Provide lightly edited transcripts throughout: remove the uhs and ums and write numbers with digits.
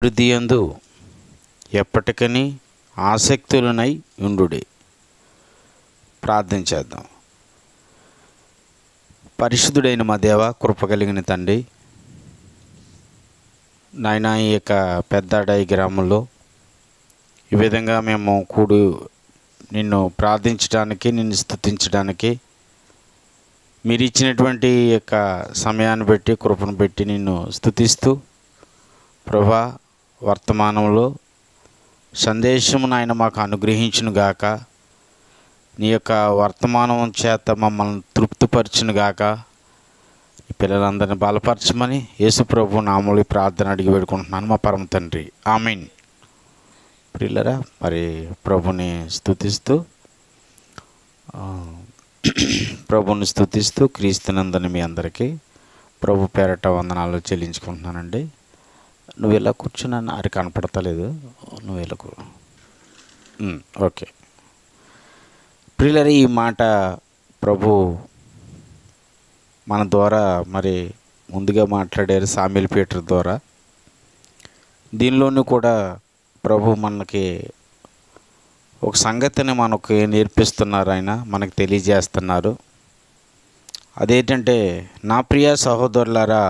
వృద్ధియందు ఎప్పటికని ఆసక్తులనై ఉండుడి. ప్రార్థన చేద్దాం. పరిశుద్ధుడైన మా దేవ, కృప కలిగిన తండ్రి, నాయన ఈ యొక్క పెద్దాడాయి గ్రామంలో ఈ విధంగా మేము నిన్ను ప్రార్థించడానికి, నిన్ను స్తుతించడానికి మీరు ఇచ్చినటువంటి యొక్క సమయాన్ని బట్టి, కృపను బట్టి నిన్ను స్తుతిస్తూ, ప్రభా వర్తమానంలో సందేశము నాయన మాకు అనుగ్రహించును గాక, నీ యొక్క వర్తమానం చేత మమ్మల్ని తృప్తిపరచును గాక, ఈ పిల్లలందరినీ బలపరచమని యేసు ప్రభు నామములో ప్రార్థన అడిగి వేడుకుంటున్నాను మా పరమ తండ్రి, ఆమేన్. ప్రియులరా, మరి ప్రభుని స్తుతిస్తూ క్రీస్తునందని మీ అందరికీ ప్రభు పేరట వందనాలు చెల్లించుకుంటున్నానండి. నువ్వు ఇలా కూర్చున్నాను, అది కనపడతలేదు, నువ్వు ఇలా ఓకే. ప్రియులరా, ఈ మాట ప్రభు మన ద్వారా మరి ముందుగా మాట్లాడారు సామ్యూయల్ పీటర్ ద్వారా. దీనిలోనూ కూడా ప్రభు మనకి ఒక సంగతిని మనకు నేర్పిస్తున్నారు, ఆయన మనకు తెలియజేస్తున్నారు. అదేంటంటే, నా ప్రియ సహోదరులారా,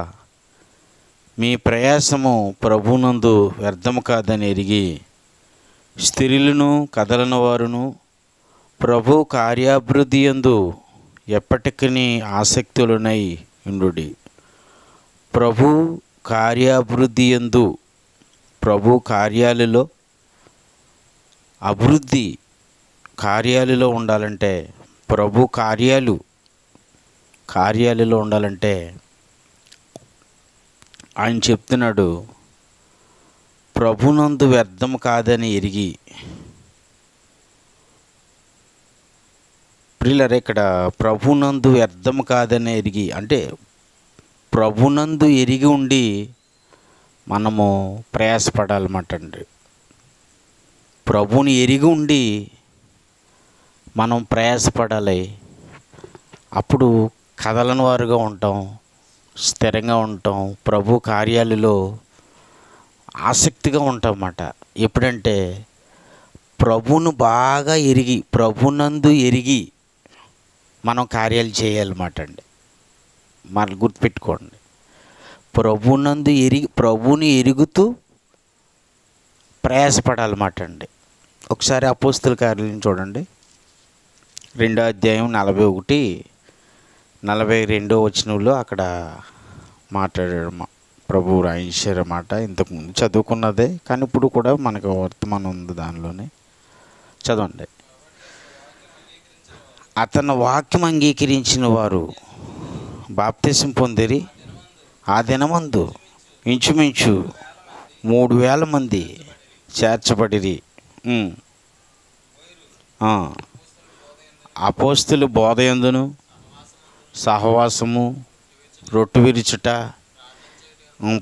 మీ ప్రయాసము ప్రభునందు వ్యర్థము కాదని ఎరిగి స్థిరులను కదలని వారును ప్రభు కార్యాభివృద్ధి యందు ఎప్పటికీ ఆసక్తులనై ఉండుడి. ప్రభు కార్యాభివృద్ధి యందు, ప్రభు కార్యాలలో అభివృద్ధి, కార్యాలలో ఉండాలంటే, ప్రభు కార్యాలలో ఉండాలంటే ఆయన చెప్తున్నాడు, ప్రభునందు వ్యర్థం కాదని ఎరిగి. ప్రియులరా, ఇక్కడ ప్రభునందు వ్యర్థం కాదని ఎరిగి అంటే ప్రభునందు ఎరిగి ఉండి మనము ప్రయాసపడాలన్నమాట అండి. ప్రభుని ఎరిగి ఉండి మనం ప్రయాసపడాలి. అప్పుడు కదలని వారుగా ఉంటాం, స్థిరంగా ఉంటాం, ప్రభు కార్యాలలో ఆసక్తిగా ఉంటాం అన్నమాట. ఎప్పుడంటే ప్రభును బాగా ఎరిగి, ప్రభునందు ఎరిగి మనం కార్యాలు చేయాలన్నమాట అండి. మనం గుర్తుపెట్టుకోండి, ప్రభునందు ఎరిగి, ప్రభుని ఎరుగుతూ ప్రయాసపడాలన్నమాట అండి. ఒకసారి అపోస్తల కార్యాలను చూడండి, 2వ అధ్యాయం 41-42 వచనంలో అక్కడ మాట్లాడాడు ప్రభు రాయించారన్నమాట. ఇంతకుముందు చదువుకున్నదే, కానీ ఇప్పుడు కూడా మనకు వర్తమానం ఉంది, దానిలోనే చదవండి. అతని వాక్యం అంగీకరించిన వారు బాప్తిసం పొందిరి. ఆ దినమందు ఇంచుమించు 3,000 మంది చేర్చబడిరి. అపోస్తలు బోధయందును సహవాసము, రొట్టె విరుచుట,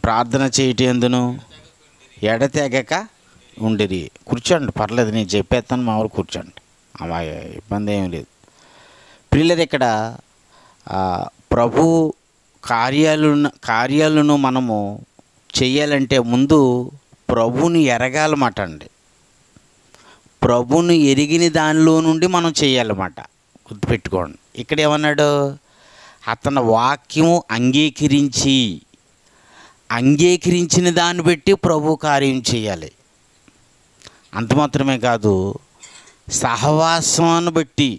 ప్రార్థన చేయటందును ఎడతెగక ఉండిరి. కూర్చోండి, పర్లేదు, నేను చెప్పేస్తాను, మా ఊరు కూర్చోండి, అలా ఇబ్బంది ఏమి లేదు. ప్రియులరా, ఇక్కడ ప్రభు కార్యాలను మనము చెయ్యాలంటే ముందు ప్రభుని ఎరగాలన్నమాట అండి. ప్రభుని ఎరిగిన దానిలో నుండి మనం చేయాలన్నమాట. గుర్తుపెట్టుకోండి, ఇక్కడ ఏమన్నాడు, అతని వాక్యము అంగీకరించిన దాన్ని బట్టి ప్రభు కార్యం చేయాలి. అంత మాత్రమే కాదు, సహవాసాన్ని బట్టి,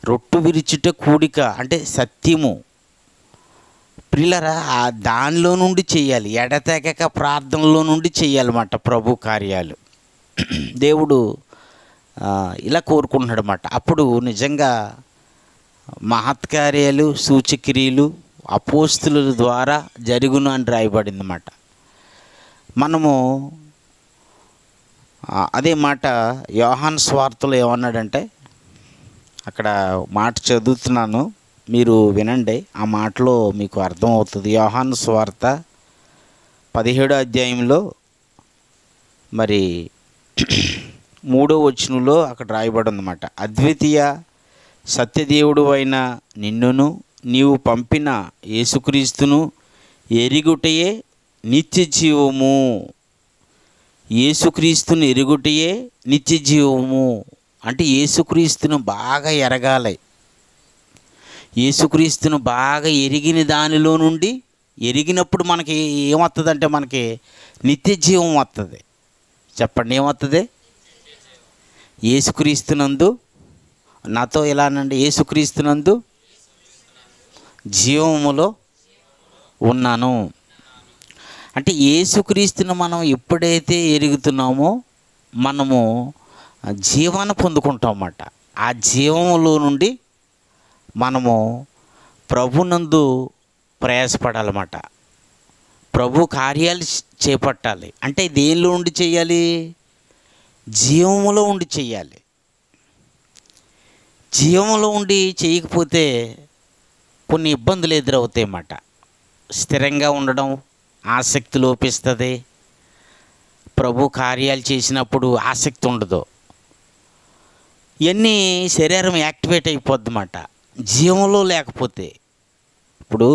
రొట్టు విరుచుట కూడిక అంటే సత్యము. ప్రియులరా, దానిలో నుండి చేయాలి, ఎడతెగక ప్రార్థనలో నుండి చేయాలన్నమాట ప్రభు కార్యాలు. దేవుడు ఇలా కోరుకుంటున్నాడు అన్నమాట. అప్పుడు నిజంగా మహత్కార్యాలు, సూచక్రియలు అపోస్తుల ద్వారా జరుగును అని రాయబడింది అన్నమాట. మనము అదే మాట యోహాను సువార్తలో ఏమన్నాడంటే, అక్కడ మాట చదువుతున్నాను, మీరు వినండి, ఆ మాటలో మీకు అర్థమవుతుంది. యోహాను సువార్త 17వ అధ్యాయంలో మరి 3వ వచనంలో అక్కడ రాయబడి ఉందన్నమాట. అద్వితీయ సత్యదేవుడు అయిన నిన్నును నీవు పంపిన యేసుక్రీస్తును ఎరుగుటయే నిత్య జీవము. యేసుక్రీస్తుని ఎరుగుటయే నిత్య జీవము. అంటే యేసుక్రీస్తును బాగా ఎరగాలి. యేసుక్రీస్తును బాగా ఎరిగిన దానిలో నుండి, ఎరిగినప్పుడు మనకి ఏమవుతుందంటే మనకి నిత్య జీవం వస్తుంది. చెప్పండి, ఏమవుతుంది? యేసుక్రీస్తునందు, నాతో ఎలా అనండి, యేసుక్రీస్తునందు జీవములో ఉన్నాను. అంటే యేసుక్రీస్తును మనం ఎప్పుడైతే ఎరుగుతున్నామో మనము జీవాన్ని పొందుకుంటామన్నమాట. ఆ జీవములో నుండి మనము ప్రభునందు ప్రయాసపడాలన్నమాట. ప్రభు కార్యాలు చేపట్టాలి. అంటే దేనిలో ఉండి చేయాలి? జీవములో ఉండి చేయాలి. జీవములో ఉండి చేయకపోతే కొన్ని ఇబ్బందులు ఎదురవుతాయి అన్నమాట. స్థిరంగా ఉండడం, ఆసక్తి లోపిస్తుంది. ప్రభు కార్యాలు చేసినప్పుడు ఆసక్తి ఉండదు. ఇవన్నీ శరీరం యాక్టివేట్ అయిపోద్ది అన్నమాట జీవంలో లేకపోతే. ఇప్పుడు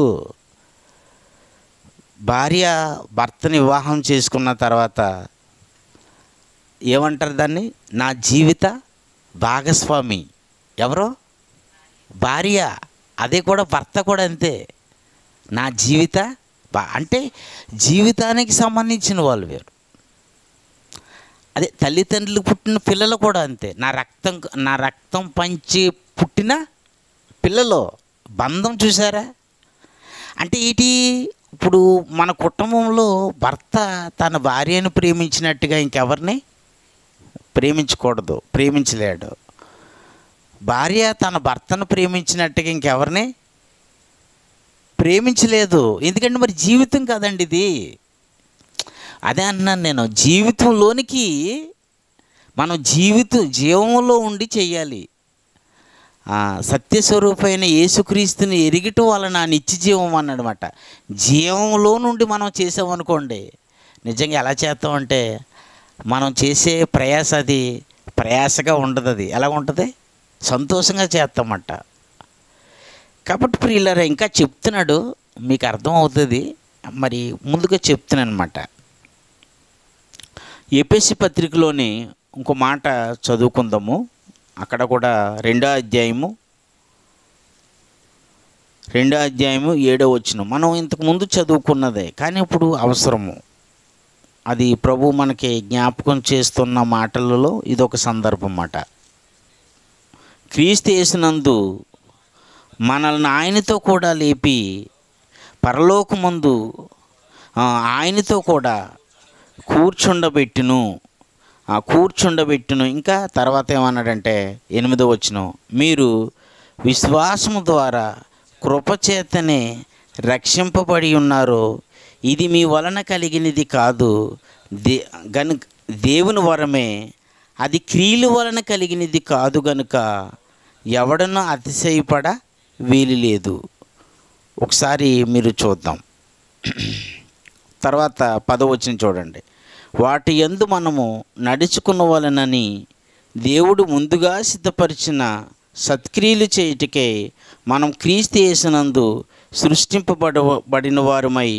భార్య భర్తని వివాహం చేసుకున్న తర్వాత ఏమంటారు దాన్ని? నా జీవిత భాగస్వామి. ఎవరో? భార్య. అదే కూడా భర్త కూడా అంతే. నా జీవిత అంటే జీవితానికి సంబంధించిన వాళ్ళు వేరు. అదే తల్లిదండ్రులకు పుట్టిన పిల్లలు కూడా అంతే. నా రక్తం పంచి పుట్టిన పిల్లలు బంధం చూసారా? అంటే ఇటీ ఇప్పుడు మన కుటుంబంలో భర్త తన భార్యను ప్రేమించినట్టుగా ఇంకెవరిని ప్రేమించకూడదు, ప్రేమించలేడు. భార్య తన భర్తను ప్రేమించినట్టుగా ఇంకెవరిని ప్రేమించలేదు. ఎందుకంటే మరి జీవితం కదండి ఇది. అదే అన్నాను నేను, జీవితంలోనికి మనం జీవంలో ఉండి చెయ్యాలి. సత్యస్వరూపైన యేసుక్రీస్తుని ఎరిగిట వలన నిత్య జీవం అన్నమాట. జీవంలో నుండి మనం చేసామనుకోండి, నిజంగా ఎలా చేస్తామంటే మనం చేసే ప్రయాస అది ప్రయాసగా ఉండదు. అది ఎలా ఉంటుంది? సంతోషంగా చేస్తామంట. కాబట్టి ప్రియులారా, ఇంకా చెప్తున్నాడు, మీకు అర్థమవుతుంది. మరి ముందుగా చెప్తున్నాను అనమాట. ఎఫెసీ పత్రికలోని ఇంకో మాట చదువుకుందాము. అక్కడ కూడా 2వ అధ్యాయము 7వ వచనం మనం ఇంతకుముందు చదువుకున్నదే, కానీ ఇప్పుడు అవసరము. అది ప్రభు మనకి జ్ఞాపకం చేస్తున్న మాటలలో ఇదొక సందర్భం అన్నమాట. క్రీస్తు యేసునందు మనల్ని ఆయనతో కూడా లేపి పరలోకమందు ఆయనతో కూడా కూర్చుండబెట్టును. ఇంకా తర్వాత ఏమన్నాడంటే 8వ వచనం, మీరు విశ్వాసము ద్వారా కృపచేతనే రక్షింపబడి ఉన్నారు. ఇది మీ వలన కలిగినది కాదు, దేవుని వరమే. అది క్రియల వలన కలిగినది కాదు గనుక ఎవడనూ అతిశయపడ వీలు లేదు. ఒకసారి మీరు చూద్దాం. తర్వాత 10వ వచనం చూడండి. వాటి యందు మనము నడుచుకున్న వలనని దేవుడు ముందుగా సిద్ధపరిచిన సత్క్రియలు చేయుటకై మనం క్రీస్తు యేసునందు సృష్టింపబడిన వారమై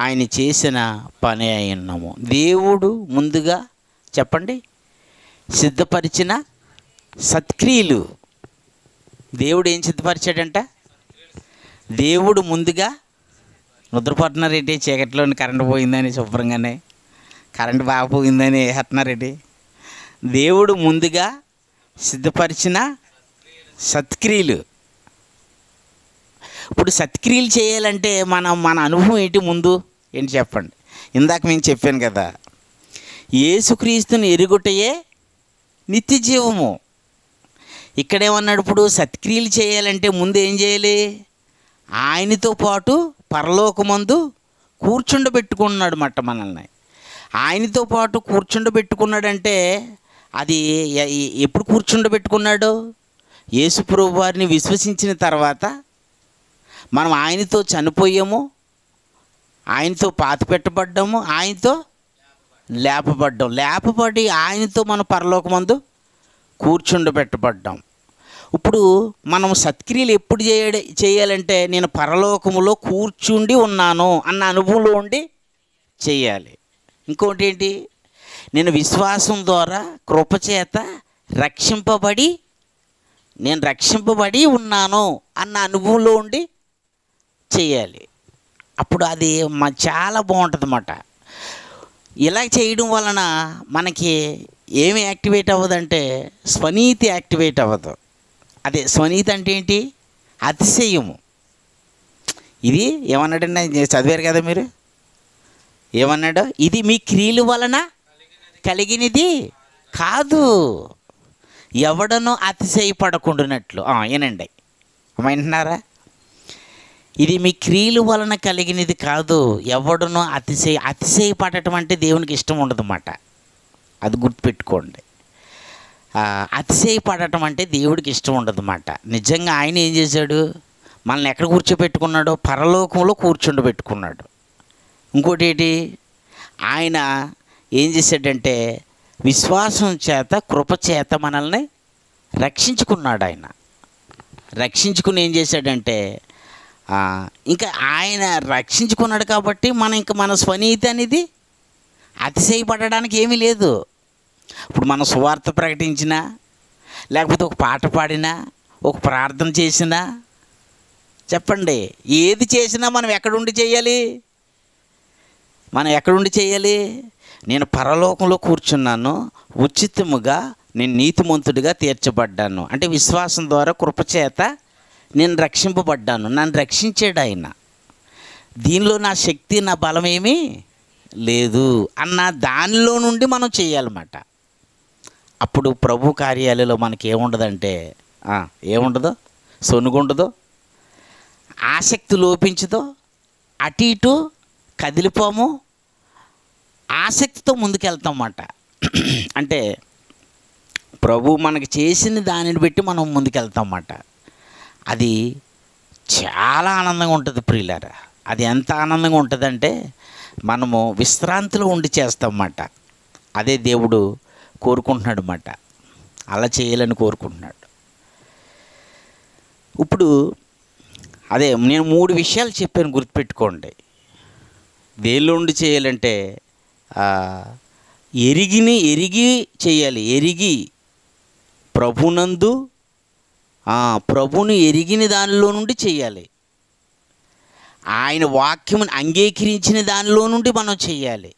ఆయన చేసిన పని అయి ఉన్నాము. దేవుడు ముందుగా చెప్పండి సిద్ధపరిచిన సత్క్రియలు. దేవుడు ఏం సిద్ధపరిచాడంట? దేవుడు ముందుగా నిద్రపోతున్నారేంటి? చీకట్లోని కరెంటు పోయిందని శుభ్రంగానే కరెంటు బాగా పోయిందని వేస్తున్నారేంటి? దేవుడు ముందుగా సిద్ధపరిచిన సత్క్రియలు. ఇప్పుడు సత్క్రియలు చేయాలంటే మన అనుభవం ఏంటి? ముందు ఏంటి చెప్పండి? ఇందాక నేను చెప్పాను కదా, యేసుక్రీస్తుని ఎరుగుటయే నిత్య జీవము. ఇక్కడేమన్నాడు? ఇప్పుడు సత్క్రియలు చేయాలంటే ముందు ఏం చేయాలి? ఆయనతో పాటు పరలోకమందు కూర్చుండబెట్టుకున్నాడు మాట మనల్ని. ఆయనతో పాటు కూర్చుండబెట్టుకున్నాడంటే అది ఎప్పుడు కూర్చుండబెట్టుకున్నాడు? యేసు ప్రభువు వారిని విశ్వసించిన తర్వాత మనం ఆయనతో చనిపోయాము, ఆయనతో పాతిపెట్టబడ్డాము, ఆయనతో లేపబడి ఆయనతో మన పరలోకమందు కూర్చుండబెట్టబడ్డాం. ఇప్పుడు మనం సత్క్రియలు ఎప్పుడు చేయాలంటే నేను పరలోకములో కూర్చుండి ఉన్నాను అన్న అనుభవంలో ఉండి చేయాలి. ఇంకోటి ఏంటి, నేను విశ్వాసం ద్వారా కృపచేత నేను రక్షింపబడి ఉన్నాను అన్న అనుభవంలో ఉండి చేయాలి. అప్పుడు అది చాలా బాగుంటుంది అన్నమాట. ఇలా చేయడం వలన మనకి ఏమి యాక్టివేట్ అవ్వదంటే స్వనీతి యాక్టివేట్ అవ్వదు. అదే స్వనీతి అంటే ఏంటి, అతిశయము. ఇది ఏమన్నాడండి, చదివారు కదా మీరు, ఏమన్నాడు, ఇది మీ క్రియల వలన కలిగినది కాదు, ఎవడనో అతిశయపడకుండానట్లు. ఏనండి, వింటున్నారా? ఇది మీ క్రియల వలన కలిగినది కాదు, ఎవడనో అతిశయపడటం అంటే దేవునికి ఇష్టం ఉండదన్నమాట. అది గుర్తుపెట్టుకోండి. అతిశయపడటం అంటే దేవుడికి ఇష్టం ఉండదన్నమాట. నిజంగా ఆయన ఏం చేశాడు, మనల్ని ఎక్కడ కూర్చోబెట్టుకున్నాడో, పరలోకంలో కూర్చుండబెట్టుకున్నాడు. ఇంకోటి ఏంటి, ఆయన ఏం చేశాడంటే విశ్వాసం చేత కృపచేత మనల్ని రక్షించుకున్నాడు. ఆయన రక్షించుకుని ఏం చేశాడంటే ఇంకా ఆయన రక్షించుకున్నాడు కాబట్టి మన స్వనీతి అనేది అతిశయపడడానికి ఏమీ లేదు. ఇప్పుడు మనం సువార్త ప్రకటించినా, లేకపోతే ఒక పాట పాడినా, ఒక ప్రార్థన చేసినా, చెప్పండి, ఏది చేసినా మనం ఎక్కడుండి చేయాలి? నేను పరలోకంలో కూర్చున్నాను, ఉచితముగా నేను నీతిమంతుడిగా తీర్చబడ్డాను. అంటే విశ్వాసం ద్వారా కృపచేత నేను రక్షింపబడ్డాను, నన్ను రక్షించాడు ఆయన. దీనిలో నా శక్తి, నా బలం ఏమీ లేదు అన్న దానిలో నుండి మనం చేయాలన్నమాట. అప్పుడు ప్రభు కార్యాలయంలో మనకి ఏముండదంటే ఏముండదో, సొనుగుండదో, ఆసక్తి లోపించదో, అటు ఇటు కదిలిపోము, ఆసక్తితో ముందుకెళ్తామన్నమాట. అంటే ప్రభు మనకి చేసిన దానిని బట్టి మనం ముందుకెళ్తామన్నమాట. అది చాలా ఆనందంగా ఉంటుంది ప్రియులారా. అది ఎంత ఆనందంగా ఉంటుందంటే మనము విశ్రాంతిలో ఉండి చేస్తామన్నమాట. అదే దేవుడు కోరుకుంటున్నాడు అన్నమాట, అలా చేయాలని కోరుకుంటున్నాడు. ఇప్పుడు అదే నేను 3 విషయాలు చెప్పాను, గుర్తుపెట్టుకోండి. దేనిలో ఉండి చేయాలంటే ఎరిగి చేయాలి. ఎరిగి ప్రభుని ఎరిగిన దానిలో నుండి చేయాలి. ఆయన వాక్యమును అంగీకరించిన దానిలో నుండి మనం చేయాలి.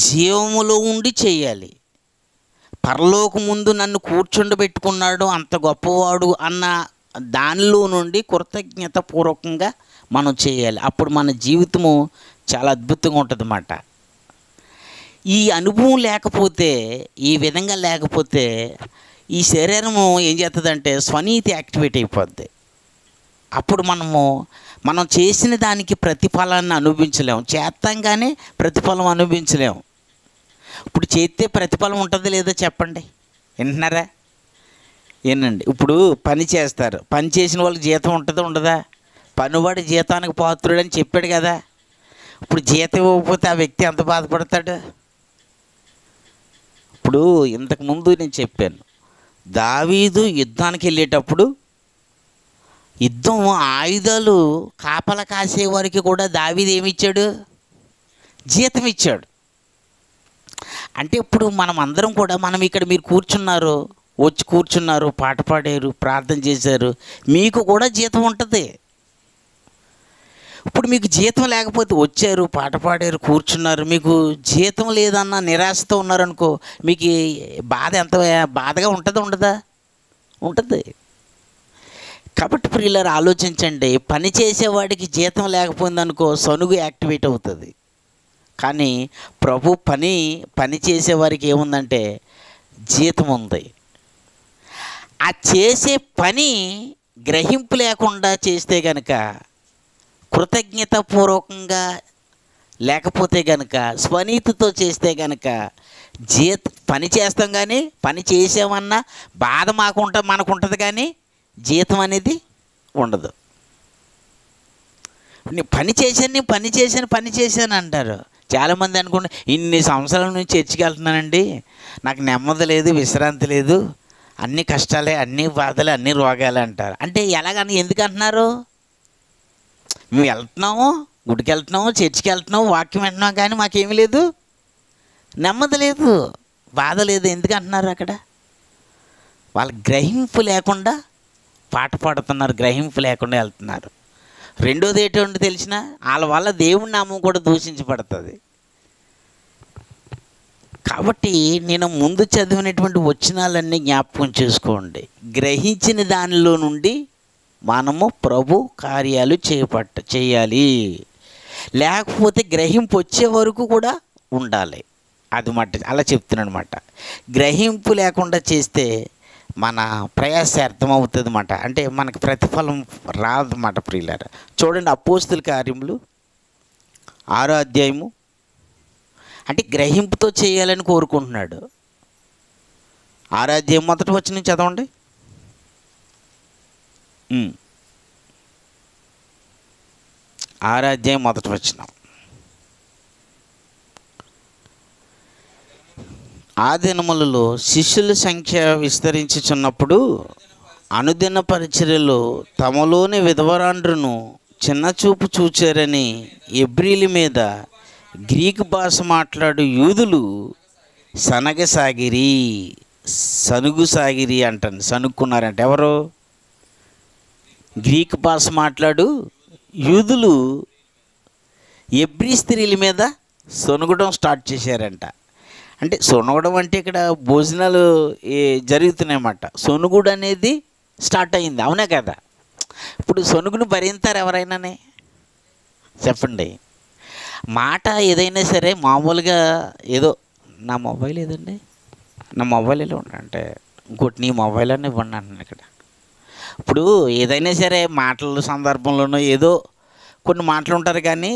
జీవములో ఉండి చేయాలి. పరలోకం ముందు నన్ను కూర్చుండబెట్టుకున్నాడు, అంత గొప్పవాడు అన్న దానిలో నుండి కృతజ్ఞతాపూర్వకంగా మనం చేయాలి. అప్పుడు మన జీవితము చాలా అద్భుతంగా ఉంటుంది అన్నమాట. ఈ అనుభవం లేకపోతే, ఈ విధంగా లేకపోతే ఈ శరీరము ఏం చేస్తుందంటే స్వనీతి యాక్టివేట్ అయిపోద్ది. అప్పుడు మనం చేసిన దానికి ప్రతిఫలాన్ని అనుభవించలేము. చేస్తాం కానీ ప్రతిఫలం అనుభవించలేము. ఇప్పుడు చేస్తే ప్రతిఫలం ఉంటుంది లేదా చెప్పండి, వింటున్నారా? ఏనండి, ఇప్పుడు పని చేస్తారు, పని చేసిన వాళ్ళకి జీతం ఉంటుందా ఉండదా? పనివాడి జీతానికి పాత్రుడని చెప్పాడు కదా. ఇప్పుడు జీతం ఇవ్వకపోతే ఆ వ్యక్తి ఎంత బాధపడతాడు? ఇప్పుడు ఇంతకుముందు నేను చెప్పాను, దావీదు యుద్ధానికి వెళ్ళేటప్పుడు యుద్ధం ఆయుధాలు కాపలా కాసేవారికి కూడా దావీదు ఏమిచ్చాడు? జీతం ఇచ్చాడు. అంటే ఇప్పుడు మనం అందరం కూడా, ఇక్కడ మీరు వచ్చి కూర్చున్నారు, పాట పాడారు, ప్రార్థన చేశారు, మీకు కూడా జీతం ఉంటుంది. ఇప్పుడు మీకు జీతం లేకపోతే వచ్చారు, పాట పాడారు, కూర్చున్నారు, మీకు జీతం లేదన్న నిరాశతో ఉన్నారనుకో, మీకు బాధగా ఉంటుందా ఉండదా? ఉంటుంది. కాబట్టి ప్రియులారా ఆలోచించండి, పని చేసేవాడికి జీతం లేకపోయిందనుకో సనుగు యాక్టివేట్ అవుతుంది. కానీ ప్రభు పని చేసేవారికి ఏముందంటే జీతం ఉంది. ఆ చేసే పని గ్రహింపు లేకుండా చేస్తే కనుక, కృతజ్ఞతాపూర్వకంగా లేకపోతే కనుక, స్వనీతితో చేస్తే కనుక పని చేస్తాం, కానీ పని చేసామన్న బాధ మనకు ఉంటుంది, కానీ జీతం అనేది ఉండదు. పని చేశాను అంటారు చాలామంది. అనుకుంటే ఇన్ని సంవత్సరాల నుంచి చర్చికి వెళ్తున్నానండి, నాకు నెమ్మది లేదు, విశ్రాంతి లేదు, అన్ని కష్టాలే, అన్ని బాధలే, అన్ని రోగాలే అంటారు. అంటే ఎలాగని ఎందుకు అంటున్నారు? మేము వెళ్తున్నాము, గుడికి వెళ్తున్నాం, చర్చికి వెళ్తున్నాం, వాక్యం వింటున్నాం, కానీ మాకేమీ లేదు, నెమ్మది లేదు, బాధ లేదు. ఎందుకు అంటున్నారు అక్కడ? వాళ్ళ గ్రహింపు లేకుండా పాట పాడుతున్నారు, గ్రహింపు లేకుండా వెళ్తున్నారు. రెండోది ఏంటంటే తెలిసిన, వాళ్ళ వల్ల దేవుడి నామం కూడా దూషించబడుతుంది. కాబట్టి నేను ముందు చదివినటువంటి వచనాలన్నీ జ్ఞాపకం చేసుకోండి. గ్రహించిన దానిలో నుండి మనము ప్రభు కార్యాలు చేయాలి. లేకపోతే గ్రహింపు వచ్చే వరకు కూడా ఉండాలి. అది మాట అలా చెప్తున్నాను అనమాట. గ్రహింపు లేకుండా చేస్తే మన ప్రయాస అర్థమవుతుంది అన్నమాట. అంటే మనకు ప్రతిఫలం రాదన్నమాట ప్రియులారా. చూడండి, అపోస్తుల కార్యములు 6వ అధ్యాయము. అంటే గ్రహింపుతో చేయాలని కోరుకుంటున్నాడు. 6వ అధ్యాయం మొదటి వచనం చదవండి. 6వ అధ్యాయం మొదటి వచనం. ఆ దినములలో శిష్యుల సంఖ్య విస్తరించుచున్నప్పుడు అనుదిన పరిచర్యలో తమలోని విధవరాండ్రును చిన్నచూపు చూచారని ఎబ్రీల మీద గ్రీకు భాష మాట్లాడు యూదులు సనుగుసాగిరి అంటాను. సనుక్కున్నారంట. ఎవరు? గ్రీకు భాష మాట్లాడు యూదులు ఎబ్రీ స్త్రీల మీద సొనుగడం స్టార్ట్ చేశారంట. అంటే సొనుగడం అంటే ఇక్కడ భోజనాలు జరుగుతున్నాయన్నమాట. సొనుగుడు అనేది స్టార్ట్ అయింది. అవునా కదా? ఇప్పుడు సొనుగును భరింతారు ఎవరైనానే? చెప్పండి. మాట ఏదైనా సరే మామూలుగా ఏదో నా మొబైల్ ఏదండి, నా మొబైల్ ఎలా అంటే ఇంకోటి నీ మొబైల్ అని ఇవ్వండి అంటున్నాను ఇక్కడ. ఇప్పుడు ఏదైనా సరే మాటల సందర్భంలోనూ ఏదో కొన్ని మాటలు ఉంటారు, కానీ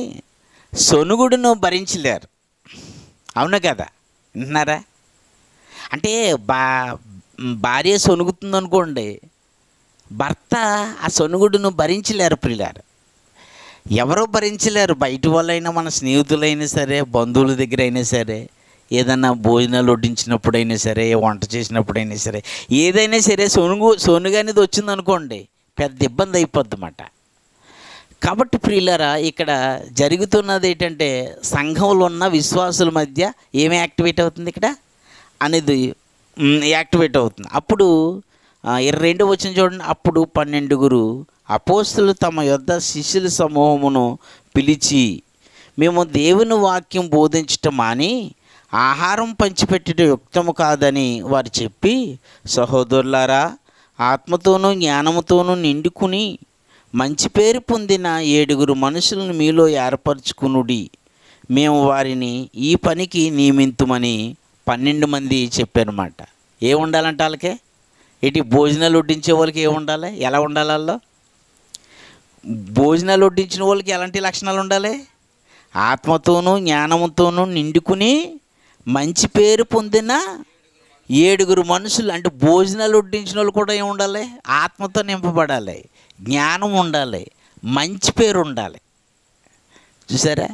సొనుగుడును భరించలేరు. అవునా కదా? వింటున్నారా? అంటే భార్య సొనుగుతుంది అనుకోండి, భర్త ఆ సొనుగుడును భరించలేరు ప్రియులారు. ఎవరో భరించలేరు. బయట వాళ్ళైనా, మన స్నేహితులైనా సరే, బంధువుల దగ్గర అయినా సరే, ఏదన్నా భోజనాలు వడ్డించినప్పుడైనా సరే, వంట చేసినప్పుడైనా సరే, ఏదైనా సరే సొనుగు అనేది వచ్చిందనుకోండి పెద్ద ఇబ్బంది అయిపోద్ది అన్నమాట. కాబట్టి ప్రియులారా, ఇక్కడ జరుగుతున్నది ఏంటంటే సంఘంలో ఉన్న విశ్వాసుల మధ్య ఏమి యాక్టివేట్ అవుతుంది ఇక్కడ అనేది యాక్టివేట్ అవుతుంది. అప్పుడు 22వ వచనం చూడండి. అప్పుడు 12 అపోస్తలులు తమ యొద్ద శిష్యుల సమూహమును పిలిచి, మేము దేవుని వాక్యం బోధించటం మాని ఆహారం పంచిపెట్టడం యుక్తము కాదని వారు చెప్పి, సహోదరులారా, ఆత్మతోనూ జ్ఞానముతోనూ నిండుకుని మంచి పేరు పొందిన 7 మనుషులను మీలో ఏర్పరచుకునుడి. మేము వారిని ఈ పనికి నియమింతుమని 12 మంది చెప్పారన్నమాట. ఏముండాలంటే వాళ్ళకే ఇటు భోజనాలు వడ్డించే వాళ్ళకి ఏముండాలి? ఎలా ఉండాలి? వాళ్ళు భోజనాలు వడ్డించిన వాళ్ళకి ఎలాంటి లక్షణాలు ఉండాలి? ఆత్మతోనూ జ్ఞానంతోనూ నిండుకుని మంచి పేరు పొందిన 7 మనుషులు. అంటే భోజనాలు వడ్డించిన వాళ్ళు కూడా ఏముండాలి? ఆత్మతో నింపబడాలి, జ్ఞానం ఉండాలి, మంచి పేరు ఉండాలి. చూసారా?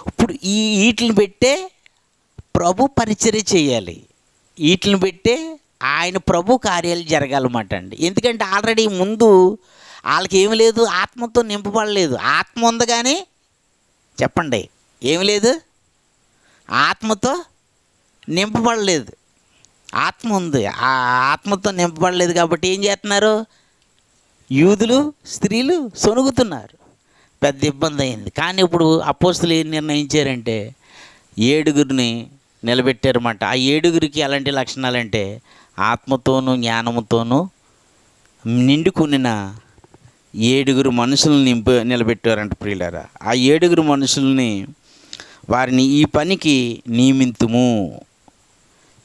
ఇప్పుడు వీటిని పెట్టే ప్రభు పరిచర్య చేయాలి. వీటిని పెట్టే ఆయన ప్రభు కార్యాలు జరగాలన్నమాట అండి. ఎందుకంటే ఆల్రెడీ ముందు వాళ్ళకి ఏమి లేదు, ఆత్మతో నింపబడలేదు. ఆత్మ ఉంది కానీ చెప్పండి ఏమి లేదు, ఆత్మతో నింపబడలేదు. ఆత్మ ఉంది, ఆ ఆత్మతో నింపబడలేదు. కాబట్టి ఏం చేస్తున్నారు? యూదులు స్త్రీలు సొనుగుతున్నారు. పెద్ద ఇబ్బంది అయింది. కానీ ఇప్పుడు అపోస్తలులు ఏం నిర్ణయించారంటే 7 నిలబెట్టారన్నమాట. ఆ 7 ఎలాంటి లక్షణాలంటే ఆత్మతోనూ జ్ఞానముతోనూ నిండుకునిన 7 మనుషులను నిలబెట్టారంట ప్రియులారా. ఆ 7 మనుషుల్ని వారిని ఈ పనికి నియమింతుము.